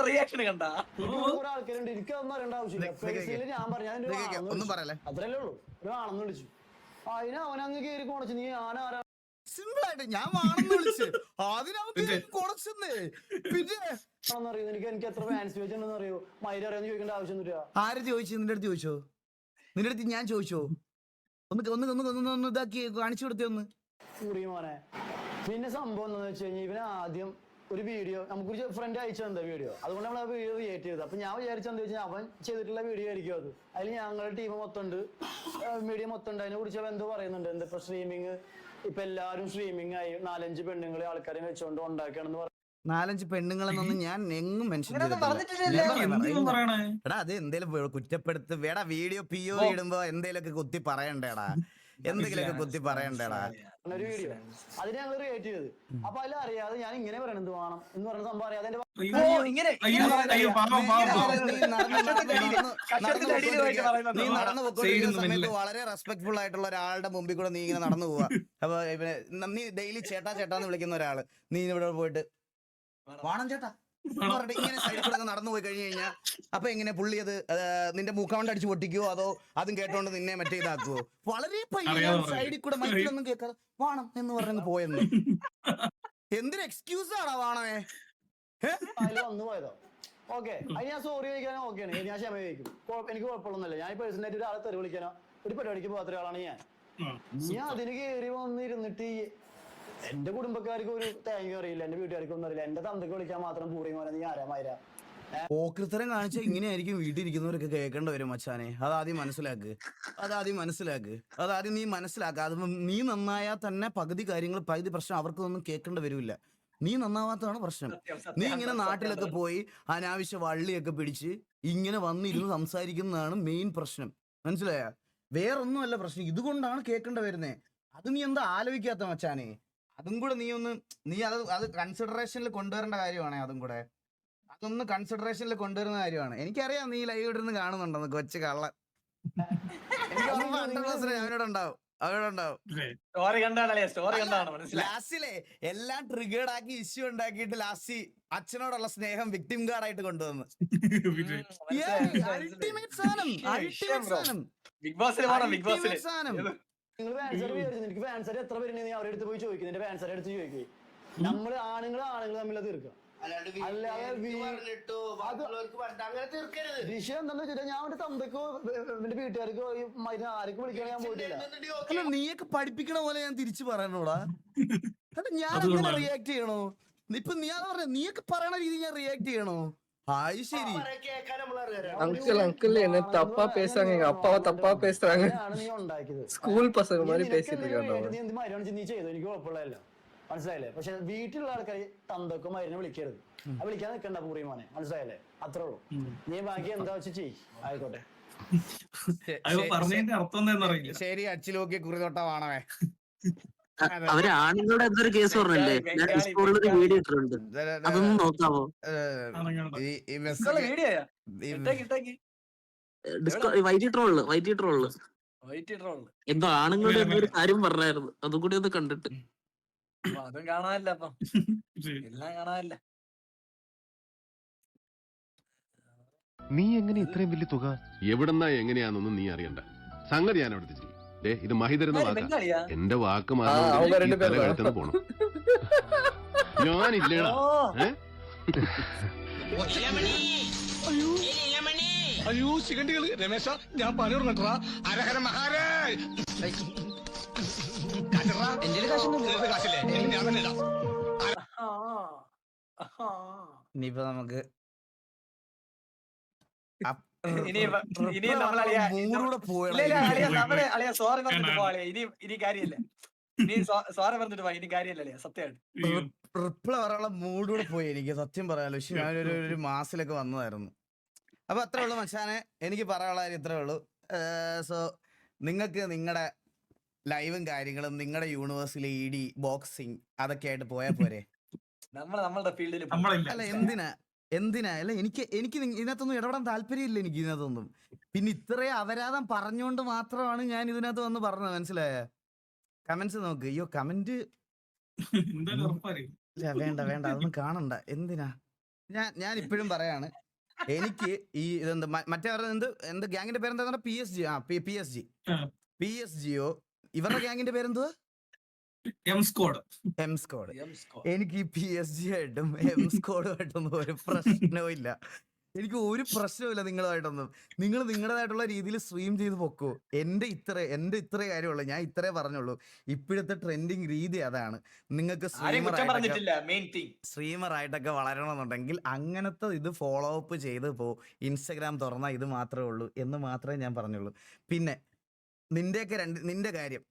റിയാക്ഷൻ കണ്ട കുറെ ആൾക്കാരുണ്ട്. എനിക്കൊന്നും അറിയേണ്ട ആവശ്യമില്ല. ഞാൻ പറഞ്ഞു അത്രല്ലേ ഉള്ളൂ. ഒരു ആണെന്ന് വിളിച്ചു, അതിന് അവനങ്ങ് കയറി കൊണച്ചു. നീ ആനാരാ? സിമ്പിൾ ആയിട്ട് ഞാൻ വാണെന്ന് വിളിച്ച് എനിക്ക് എത്ര ഫാൻസ് വെച്ചിട്ടുണ്ടെന്ന് അറിയോ? മൈര അറിയാന്ന് ചോദിക്കേണ്ട ആവശ്യമൊന്നുമില്ല. ആര് ചോദിച്ചു? നിന്റെ അടുത്ത് ചോദിച്ചോ? നിന്റെ അടുത്ത് ഞാൻ ചോദിച്ചോ? ഒന്ന് ഇതാക്കി കാണിച്ചു കൊടുത്തേ ഒന്ന്. മോനെ പിന്നെ സംഭവം എന്താന്ന് വെച്ച് കഴിഞ്ഞാൽ ഇവന് ആദ്യം ഒരു വീഡിയോ നമുക്കൊരു ഫ്രണ്ട് അയച്ചു തന്ന വീഡിയോ, അതുകൊണ്ട് നമ്മൾ ആ വീഡിയോ റിയേറ്റ് ചെയ്തത്. അപ്പൊ ഞാൻ വിചാരിച്ചെന്താ വെച്ചാൽ അവൻ ചെയ്തിട്ടുള്ള വീഡിയോ ആയിരിക്കും അത്. അതിൽ ഞങ്ങളുടെ ടീം മൊത്തം ഉണ്ട്, മീഡിയ മൊത്തം ഉണ്ട്. അതിനെ കുറിച്ച് അവൻ എന്തോ പറയുന്നുണ്ട്. എന്താ സ്ട്രീമിങ് ഇപ്പൊ എല്ലാരും സ്ട്രീമിംഗ് ആയി 4-5 പെണ്ണുങ്ങളെ ആൾക്കാരെ വെച്ചോണ്ട് ഉണ്ടാക്കുകയാണെന്ന് പറഞ്ഞു. 4-5 പെണ്ണുങ്ങളെന്നൊന്നും ഞാൻ എങ്ങും മെൻഷൻ ചെയ്തിട്ടില്ല. എടാ അത് എന്തേലും കുറ്റപ്പെടുത്ത് വേടാ. വീഡിയോ PO ഇടുമ്പോ എന്തേലൊക്കെ കുത്തി പറയണ്ടേടാ, എന്തെങ്കിലുമൊക്കെ കുത്തി പറയണ്ടേടാ. ഒരു വീഡിയോ അതിന് ഞങ്ങൾ റിയേറ്റ് ചെയ്ത്. അപ്പൊ അതിൽ അറിയാതെ ഞാൻ ഇങ്ങനെ പറയണത് എന്ത് വേണം എന്ന് പറഞ്ഞ സംഭവം അറിയാതെ നീ നടന്നു പോയിക്കൊണ്ടിരിക്കുന്ന സമയത്ത് വളരെ റെസ്പെക്ട്ഫുൾ ആയിട്ടുള്ള ഒരാളുടെ മുമ്പിൽ കൂടെ നീ ഇങ്ങനെ നടന്നു പോവാ. അപ്പൊ നീ ഡെയിലി ചേട്ടാന്ന് വിളിക്കുന്ന ഒരാള് നീ ഇവിടെ പോയിട്ട് വാണം ചേട്ടാ ഇങ്ങനെ സൈഡിൽ കൂടെ നടന്നു പോയി കഴിഞ്ഞു കഴിഞ്ഞാൽ അപ്പൊ എങ്ങനെ പുള്ളി അത് നിന്റെ മൂക്കൗണ്ട് അടിച്ച് പൊട്ടിക്കുവോ അതോ അതും കേട്ടോണ്ട് നിന്നെ മറ്റേ ഇതാക്കുവോ? വളരെ സൈഡിൽ കൂടെ മൈക്കിലൊന്നും കേൾക്കാതെ വാണം എന്ന് പറഞ്ഞ് പോയെന്ന്. എന്തൊരു എക്സ്ക്യൂസ് ആണോ വാണമേ? വന്നു പോയതോ? ഓക്കെ, അത് ഞാൻ സോറി ചോദിക്കാനോ ഓക്കെയാണ്, ഞാൻ ക്ഷമ ചോദിക്കും. എനിക്ക് കുഴപ്പമൊന്നുമില്ല. ഞാൻ പേഴ്സണലായിട്ട് ഒരാളെ തെറി വിളിക്കാനോ ഒരു പരിപാടിക്ക് പോകാത്ത ഒരാളാണ് ഞാൻ. ഞാൻ അതിന് കയറി വന്നിരുന്നിട്ട് എന്റെ കുടുംബക്കാർക്ക് ഒരു തേങ്ങ അറിയില്ല, എന്റെ വീട്ടുകാർക്ക് ഒന്നും അറിയില്ല. എന്റെ തന്തക്ക് വിളിക്കാൻ മാത്രം പൂറി മോനെ നീ ആരാ മൈര? ഓക്രിത്തരം കാണിച്ചാൽ ഇങ്ങനെയായിരിക്കും വീട്ടിലിരിക്കുന്നവരൊക്കെ കേൾക്കേണ്ടി വരും മച്ചാനെ. അതാദ്യം മനസ്സിലാക്ക്. അതാദ്യം നീ മനസ്സിലാക്കുക. അത് നീ നന്നായാൽ തന്നെ പകുതി പ്രശ്നം അവർക്കൊന്നും കേൾക്കേണ്ടി വരില്ല. നീ നന്നാവാത്തതാണ് പ്രശ്നം. നീ ഇങ്ങനെ നാട്ടിലൊക്കെ പോയി അനാവശ്യ വള്ളിയൊക്കെ പിടിച്ച് ഇങ്ങനെ വന്നിരുന്ന് സംസാരിക്കുന്നതാണ് മെയിൻ പ്രശ്നം, മനസ്സിലായ? വേറൊന്നുമല്ല പ്രശ്നം, ഇതുകൊണ്ടാണ് കേൾക്കേണ്ടി വരുന്നേ. അത് നീ എന്താ ആലോചിക്കാത്ത മച്ചാനെ? അതും കൂടെ നീ അത് കൺസിഡറേഷനിൽ കൊണ്ടുവരേണ്ട കാര്യമാണ്. അതൊന്ന് കൺസിഡറേഷനിൽ കൊണ്ടുവരുന്ന കാര്യമാണ്. എനിക്കറിയാം നീ ലൈവ് ഇടുന്ന് കാണുന്നുണ്ടെന്ന് കൊച്ചു കള്ളൻ. എനിക്ക് 100% ഞാനിവിടെ ഉണ്ടാവും. അവിടെ ഉണ്ടാവും. സ്റ്റോറി കണ്ടാണല്ലേ, സ്റ്റോറി കണ്ടാണ് മനസ്സിലായി. ലാസ്റ്റിലെ എല്ലാം ട്രിഗേർഡ് ആക്കി ഇഷ്യൂ ഉണ്ടാക്കിയിട്ട് ലാസ്റ്റ് അച്ഛനോടുള്ള സ്നേഹം വിക്ടിം കാർഡ് ആയിട്ട് കൊണ്ടുവന്നു. അൾട്ടിമേറ്റ് സാധനം, അൾട്ടിമേറ്റ് സാധനം, ബിഗ് ബോസിൽ പോണം, ബിഗ് ബോസിൽ. ultimate സാധനം. നിങ്ങൾ ഫാൻസർ എനിക്ക് ഫാൻസർ എത്ര പേരുണ്ട് നീ അവരുടെ അടുത്ത് പോയി ചോദിക്കും, നിന്റെ ഫാൻസറെ അടുത്ത് ചോദിക്കും. നമ്മള് ആണുങ്ങൾ തമ്മിൽ തീർക്കാം. വിഷയം എന്താന്ന് വെച്ചിട്ട് ഞാൻ എന്റെ തന്തക്കോ എന്റെ വീട്ടുകാർക്കോ ആർക്കും വിളിക്കാൻ ഞാൻ പോയിട്ടില്ല. അല്ല നീയൊക്കെ പഠിപ്പിക്കണ പോലെ ഞാൻ തിരിച്ചു പറയണോടാ. അല്ല ഞാൻ അങ്ങനെ റിയാക്ട് ചെയ്യണോ? ഇപ്പൊ നീ അതാ പറഞ്ഞ, നീയൊക്കെ പറയണ രീതി ഞാൻ റിയാക്ട് ചെയ്യണോ? ആയി ശരി. அங்கிள் என்ன தப்பா பேசுறாங்க, எங்க அப்பாவை தப்பா பேசுறாங்க. നീ ഉണ്ടാക്കിയത് ஸ்கூல் பசங்க மாதிரி பேசிட்டு இருக்காங்க. നീ എന്ത് മരുന്ന് നീ ചെയ്തു, എനിക്ക് കുഴപ്പമുള്ളതല്ല, മനസ്സിലായില്ലേ? പക്ഷെ വീട്ടിലുള്ള ആൾക്കാർ തന്തൊക്കെ മരുന്ന് വിളിക്കരുത്, വിളിക്കാൻ നിൽക്കണ്ട പൂർണ്ണമാനെ, മനസ്സിലായില്ലേ? അത്രേ ഉള്ളൂ. നീ ബാക്കി എന്താ വെച്ച് ചെയ്, ആയിക്കോട്ടെ. ശരി അച്ചിലോക്കി കുറിതൊട്ട വാണവേ. അവര് ആണുങ്ങളുടെ എന്തൊരു കേസ് പറഞ്ഞല്ലേ, ഞാൻ ഡിസ്കോഡിലൊരു വീഡിയോ ഇട്ടിട്ടുണ്ട്, അതൊന്നും നോക്കാവോ? വീഡിയോയാ വൈറ്റി ട്രോളില് എന്തോ ആണുങ്ങളുടെ എന്തോ ഒരു കാര്യം പറഞ്ഞായിരുന്നു, അതും കൂടി ഒന്ന് കണ്ടിട്ട്. അതും കാണാനല്ല, അപ്പം എല്ലാം കാണാനല്ല. നീ എങ്ങനെ ഇത്രയും വലിയ തുക എവിടെന്നാ എങ്ങനെയാണെന്നൊന്നും നീ അറിയണ്ട. സംഗതി ഞാൻ അവിടുത്തെ ചെയ്യും. ഇത് മഹിതരുന്ന വാക്കാ, ബംഗാളിയാ? എന്റെ വാക്ക് அவங்க ரெண்டு பேரும் മാറി പോണം. ഞാനില്ലേടാ. അയ്യോ ശിഖണ്ഡികള് രമേശ, ഞാൻ പണിയുറങ്ങട്ടാ. അരഹര മഹാരാജ്. കാശില്ലേ ഞാൻ തന്നെ ഇടാം. ഇനിയിപ്പോ നമുക്ക് ഇനി നമ്മളളിയാ മൂടൂടെ അളിയാ സോറി പറഞ്ഞിട്ട് പോവാളിയാ. ഇനി കാര്യമില്ല, ഇനി സോറി പറഞ്ഞിട്ട് പോവാ, ഇനി കാര്യമില്ല സത്യമായിട്ട്. റിപ്ലൈ പറയാനുള്ള മൂടൂടെ പോയി എനിക്ക് സത്യം പറയാലോ. പക്ഷെ ഞാനൊരു മാസത്തിലൊക്കെ വന്നതായിരുന്നു. അപ്പൊ അത്രേ ഉള്ളൂ മച്ചാനെ, എനിക്ക് പറയാനുള്ള കാര്യം ഇത്രേ ഉള്ളൂ. സോ നിങ്ങൾക്ക് നിങ്ങളുടെ ലൈവും കാര്യങ്ങളും നിങ്ങളുടെ യൂണിവേഴ്സിലെ ED ബോക്സിങ് അതൊക്കെ ആയിട്ട് പോയാൽ പോരെ? നമ്മളുടെ ഫീൽഡിൽ അല്ല എന്തിനാ അല്ല എനിക്ക് ഇതിനകത്തൊന്നും ഇടപെടാൻ താല്പര്യമില്ല എനിക്ക് ഇതിനകത്തൊന്നും. പിന്നെ ഇത്രയും അപരാധം പറഞ്ഞുകൊണ്ട് മാത്രമാണ് ഞാൻ ഇതിനകത്ത് വന്ന് പറഞ്ഞത്, മനസ്സിലായ? കമന്റ്സ് നോക്ക്. അയ്യോ കമന്റ് വേണ്ട അതൊന്നും കാണണ്ട. എന്തിനാ ഞാൻ ഇപ്പോഴും പറയാണ്, എനിക്ക് ഈ ഇതെന്ത് മറ്റേ എന്ത് ഗ്യാങ്ങിന്റെ പേരെന്താ? PSG ഇവരുടെ ഗ്യാങ്ങിന്റെ പേരെന്തുവാ? M squad. എനിക്ക് ഈ PSG ആയിട്ടും എം സ്ക്വാഡുമായിട്ടൊന്നും ഒരു പ്രശ്നവും ഇല്ല. എനിക്ക് ഒരു പ്രശ്നവുമില്ല നിങ്ങളുമായിട്ടൊന്നും. നിങ്ങൾ നിങ്ങളുടേതായിട്ടുള്ള രീതിയിൽ സ്ട്രീം ചെയ്ത് പൊക്കോ. എന്റെ ഇത്രേ കാര്യമുള്ളൂ, ഞാൻ ഇത്രേ പറഞ്ഞുള്ളൂ. ഇപ്പോഴത്തെ ട്രെൻഡിങ് രീതി അതാണ്. നിങ്ങൾക്ക് സ്ട്രീമറായിട്ടൊക്കെ വളരണമെന്നുണ്ടെങ്കിൽ അങ്ങനത്തെ ഇത് ഫോളോ അപ്പ് ചെയ്ത് പോ. ഇൻസ്റ്റഗ്രാം തുറന്നാൽ ഇത് മാത്രമേ ഉള്ളൂ എന്ന് മാത്രമേ ഞാൻ പറഞ്ഞുള്ളൂ. പിന്നെ നിന്റെ കാര്യം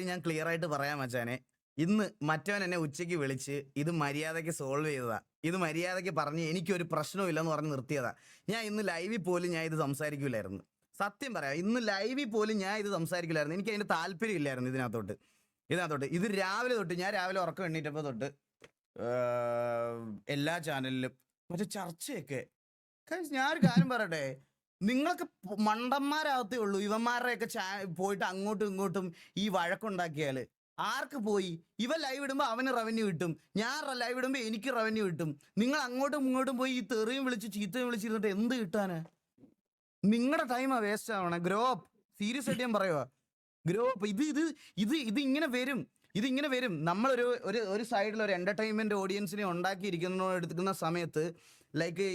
ഞാൻ ക്ലിയർ ആയിട്ട് പറയാൻ മച്ചാനെ. ഇന്ന് മറ്റവൻ എന്നെ ഉച്ചയ്ക്ക് വിളിച്ച് ഇത് മര്യാദയ്ക്ക് സോൾവ് ചെയ്തതാ, ഇത് മര്യാദയ്ക്ക് പറഞ്ഞ് എനിക്കൊരു പ്രശ്നവും ഇല്ലെന്ന് പറഞ്ഞ് നിർത്തിയതാ. ഞാൻ ഇന്ന് ലൈവിൽ പോലും ഞാൻ ഇത് സംസാരിക്കില്ലായിരുന്നു. സത്യം പറയാം, ഇന്ന് ലൈവിൽ പോലും ഞാൻ ഇത് സംസാരിക്കില്ലായിരുന്നു. എനിക്ക് അതിന്റെ താല്പര്യം ഇല്ലായിരുന്നു ഇതിനകത്തോട്ട്. ഇത് രാവിലെ തൊട്ട് ഞാൻ രാവിലെ ഉറക്കം എണ്ണീറ്റപ്പോൾ തൊട്ട് എല്ലാ ചാനലിലും മറ്റേ ചർച്ചയൊക്കെ. ഞാനൊരു കാര്യം പറയട്ടെ, നിങ്ങളൊക്കെ മണ്ടന്മാരാകത്തേ ഉള്ളൂ. ഇവന്മാരുടെയൊക്കെ പോയിട്ട് അങ്ങോട്ടും ഇങ്ങോട്ടും ഈ വഴക്കുണ്ടാക്കിയാല് ആർക്ക് പോയി? ഇവ ലൈവ് ഇടുമ്പോൾ അവന് റവന്യൂ കിട്ടും, ഞാൻ ലൈവ് ഇടുമ്പോൾ എനിക്ക് റവന്യൂ കിട്ടും. നിങ്ങൾ അങ്ങോട്ടും ഇങ്ങോട്ടും പോയി ഈ തെറിയും വിളിച്ച് ചീത്തയും വിളിച്ചിരുന്നിട്ട് എന്ത് കിട്ടാന്? നിങ്ങളുടെ ടൈമാ വേസ്റ്റ് ആവണേ. Grow up. സീരിയസ് ആയിട്ട് ഞാൻ പറയുക, ഗ്രോ അപ്പ്. ഇത് ഇങ്ങനെ വരും. നമ്മളൊരു സൈഡിൽ ഒരു എന്റർടൈൻമെന്റ് ഓഡിയൻസിനെ എടുക്കുന്ന സമയത്ത് ലൈക്ക്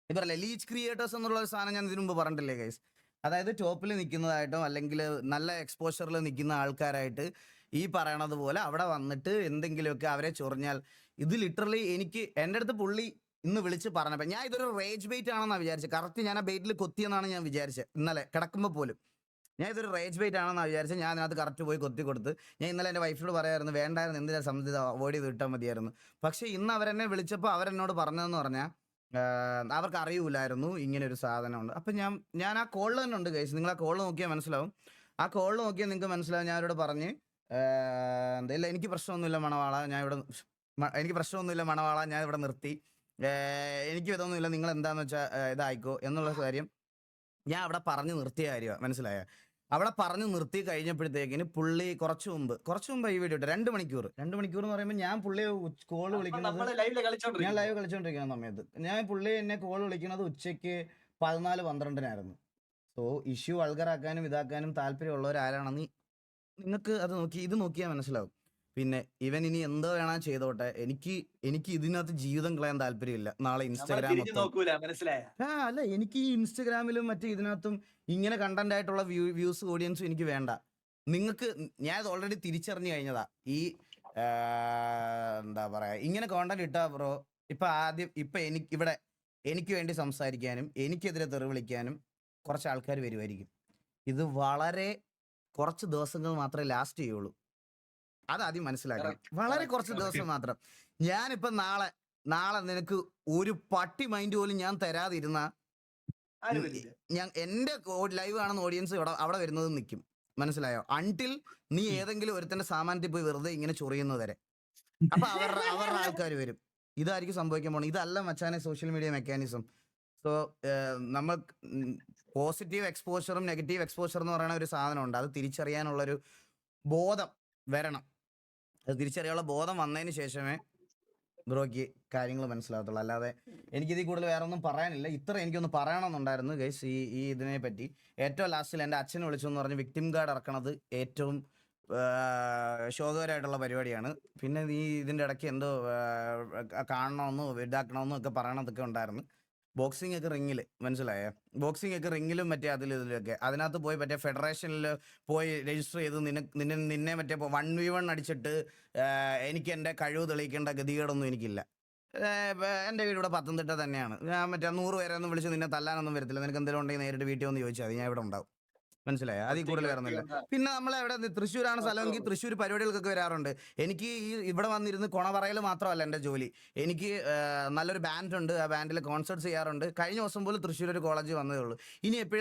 ഇവരല്ലേ ലീച്ച് ക്രിയേറ്റേഴ്സ് എന്നുള്ള ഒരു സാധനം ഞാൻ ഇതിനു മുമ്പ് പറഞ്ഞിട്ടില്ലേ ഗൈസ്? അതായത് ടോപ്പിൽ നിൽക്കുന്നതായിട്ടോ അല്ലെങ്കിൽ നല്ല എക്സ്പോഷറിൽ നിൽക്കുന്ന ആൾക്കാരായിട്ട് ഈ പറയണത് പോലെ അവിടെ വന്നിട്ട് എന്തെങ്കിലുമൊക്കെ അവരെ ചൊറിഞ്ഞാൽ ഇത് ലിറ്ററലി എൻ്റെ അടുത്ത് പുള്ളി ഇന്ന് വിളിച്ച് പറഞ്ഞപ്പോൾ ഞാൻ ഇതൊരു റേജ് ബെയ്റ്റ് ആണെന്നാണ് വിചാരിച്ചത്. കറക്റ്റ് ഞാൻ ആ ബെയ്റ്റിൽ കൊത്തിയെന്നാണ് ഞാൻ വിചാരിച്ചത്. ഇന്നലെ കിടക്കുമ്പോൾ പോലും ഞാൻ ഇതൊരു റേജ് ബെയ്റ്റ് ആണെന്നാണ് വിചാരിച്ചത്. ഞാൻ അതിനകത്ത് കറക്റ്റ് പോയി കൊത്തി കൊടുത്ത്. ഞാൻ ഇന്നലെ എൻ്റെ വൈഫിനോട് പറയായിരുന്നു വേണ്ടായിരുന്നു, എന്തിനാ സംബന്ധിച്ച് അവോയ്ഡ് ചെയ്ത് വിട്ടാൽ മതിയായിരുന്നു. പക്ഷേ ഇന്ന് അവരെന്നെ വിളിച്ചപ്പോൾ അവരെന്നോട് പറഞ്ഞതെന്ന് പറഞ്ഞാൽ അവർക്ക് അറിയൂലായിരുന്നു ഇങ്ങനെ ഒരു സാധനം ഉണ്ട്. അപ്പം ഞാൻ ആ കോളിൽ തന്നെ ഉണ്ട് ഗൈസ്. നിങ്ങൾ ആ കോളിൽ നോക്കിയാൽ മനസ്സിലാവും. ആ കോളിൽ നോക്കിയാൽ നിങ്ങൾക്ക് മനസ്സിലാവും. ഞാൻ അവരോട് പറഞ്ഞ് എന്താ എനിക്ക് പ്രശ്നമൊന്നുമില്ല മണവാള, ഞാൻ ഇവിടെ നിർത്തി, എനിക്ക് ഇതൊന്നുമില്ല, നിങ്ങൾ എന്താന്ന് വെച്ചാൽ ഇതായിക്കോ എന്നുള്ള കാര്യം ഞാൻ അവിടെ പറഞ്ഞ് നിർത്തിയ കാര്യമാണ്, മനസ്സിലായ? അവിടെ പറഞ്ഞു നിർത്തി കഴിഞ്ഞപ്പോഴത്തേക്കിന് പുള്ളി കുറച്ച് മുമ്പ് ഈ വീഡിയോ ഇട്ട് 2 മണിക്കൂർ എന്ന് പറയുമ്പോൾ ഞാൻ പുള്ളിയെ കോള് വിളിക്കുന്നത് നമ്മള് ലൈവില് ഞാൻ കളിച്ചോണ്ടിരിക്കും. ലൈവ് കളിച്ചോണ്ടിരിക്കുന്ന സമയത്ത് ഞാൻ പുള്ളി എന്നെ കോൾ വിളിക്കുന്നത് ഉച്ചയ്ക്ക് 14-12 സോ ഇഷ്യൂ വൾഗറാക്കാനും ഇതാക്കാനും താല്പര്യമുള്ളവരാരാണെന്ന് നിങ്ങൾക്ക് അത് ഇത് നോക്കിയാൽ മനസ്സിലാവും. പിന്നെ ഇവൻ ഇനി എന്തോ വേണം ചെയ്തോട്ടെ, എനിക്ക് ഇതിനകത്ത് ജീവിതം കളയാൻ താല്പര്യമില്ല. നാളെ നമ്മള് ഇൻസ്റ്റാഗ്രാം തിരിഞ്ഞു നോക്കൂല, മനസ്സിലായ? അല്ല, എനിക്ക് ഈ ഇൻസ്റ്റഗ്രാമിലും മറ്റേ ഇതിനകത്തും ഇങ്ങനെ കണ്ടന്റ് ആയിട്ടുള്ള വ്യൂസ് ഓഡിയൻസും എനിക്ക് വേണ്ട. നിങ്ങൾക്ക് ഞാൻ ഇത് ഓൾറെഡി തിരിച്ചറിഞ്ഞു കഴിഞ്ഞതാ. ഈ എന്താ പറയാ, ഇങ്ങനെ കോണ്ടന്റ് ഇട്ടാ ബ്രോ ഇപ്പൊ എനിക്ക് വേണ്ടി സംസാരിക്കാനും എനിക്കെതിരെ തെറി വിളിക്കാനും കുറച്ച് ആൾക്കാർ വരുമായിരിക്കും. ഇത് വളരെ കുറച്ച് ദിവസങ്ങൾ മാത്രമേ ലാസ്റ്റ് ചെയ്യുള്ളൂ. അതാദ്യം മനസ്സിലാക്കണം. വളരെ കുറച്ച് ദിവസം മാത്രം. ഞാനിപ്പോ നാളെ നിനക്ക് ഒരു പട്ടി മൈൻഡ് പോലും ഞാൻ തരാതിരുന്ന ആരും വരില്ല. ഞാൻ എന്റെ ലൈവ് കാണുന്ന ഓഡിയൻസ് അവിടെ വരുന്നത് നിൽക്കും. മനസ്സിലായോ? അൺടിൽ നീ ഏതെങ്കിലും ഒരുത്തന്റെ സാമാനത്തിൽ പോയി വെറുതെ ഇങ്ങനെ ചൊറിയുന്നത് വരെ. അപ്പൊ അവരുടെ ആൾക്കാർ വരും. ഇതായിരിക്കും സംഭവിക്കാൻ പോണത്. ഇതല്ല മച്ചാനെ സോഷ്യൽ മീഡിയ മെക്കാനിസം. സോ നമ്മൾ പോസിറ്റീവ് എക്സ്പോഷറും നെഗറ്റീവ് എക്സ്പോഷർ എന്ന് പറയുന്ന ഒരു സാധനമുണ്ട്. അത് തിരിച്ചറിയാനുള്ളൊരു ബോധം വരണം. അത് തിരിച്ചറിയാനുള്ള ബോധം വന്നതിന് ശേഷമേ ബ്രോയ്ക്ക് കാര്യങ്ങൾ മനസ്സിലാകത്തുള്ളൂ. അല്ലാതെ എനിക്കിതിൽ കൂടുതൽ വേറെ ഒന്നും പറയാനില്ല. ഇത്ര എനിക്കൊന്ന് പറയണമെന്നുണ്ടായിരുന്നു ഗൈസ് ഈ ഇതിനെ പറ്റി. ഏറ്റവും ലാസ്റ്റിൽ എൻ്റെ അച്ഛനെ വിളിച്ചു എന്ന് പറഞ്ഞ് വിക്ടിം കാർഡ് ഇറക്കണത് ഏറ്റവും ശോകകരമായിട്ടുള്ള പരിപാടിയാണ്. പിന്നെ ഇതിൻ്റെ ഇടയ്ക്ക് എന്തോ കാണണമെന്നോ ഇതാക്കണമെന്നോ ഒക്കെ പറയണതൊക്കെ ഉണ്ടായിരുന്നു. ബോക്സിംഗ് ഒക്കെ റിങ്ങിൽ, മനസ്സിലായേ? ബോക്സിംഗ് ഒക്കെ റിങ്ങിലും മറ്റേ ഇതിലൊക്കെ അതിനകത്ത് പോയി മറ്റേ ഫെഡറേഷനിൽ പോയി രജിസ്റ്റർ ചെയ്ത് നിന്നെ മറ്റേ 1v1 അടിച്ചിട്ട് എനിക്ക് എൻ്റെ കഴിവ് തെളിയിക്കേണ്ട ഗതികേടൊന്നും എനിക്കില്ല. എൻ്റെ വീട് ഇവിടെ പത്തനംതിട്ട തന്നെയാണ്. ഞാൻ മറ്റേ 100 പേരെ ഒന്നും വിളിച്ച് നിന്നെ തല്ലാനൊന്നും വരത്തില്ല. നിനക്ക് എന്തെങ്കിലും ഉണ്ടെങ്കിൽ നേരിട്ട് വീട്ടിൽ വന്ന് ചോദിച്ചാൽ മതി, ഞാൻ ഇവിടെ ഉണ്ടാവും. മനസ്സിലായോ? അതിൽ കൂടുതൽ വേറൊന്നുമില്ല. പിന്നെ നമ്മളെവിടെ തൃശ്ശൂരാണ് സ്ഥലമെങ്കിൽ തൃശ്ശൂർ പരിപാടികൾക്കൊക്കെ വരാറുണ്ട്. എനിക്ക് ഇവിടെ വന്നിരുന്ന് കൊണ പറയൽ മാത്രമല്ല എൻ്റെ ജോലി. എനിക്ക് നല്ലൊരു ബാൻഡ് ഉണ്ട്. ആ ബാൻഡിൽ കോൺസേർട്ട്സ് ചെയ്യാറുണ്ട്. കഴിഞ്ഞ ദിവസം പോലും തൃശ്ശൂർ ഒരു കോളേജ് വന്നതേ ഉള്ളൂ. ഇനി എപ്പോഴും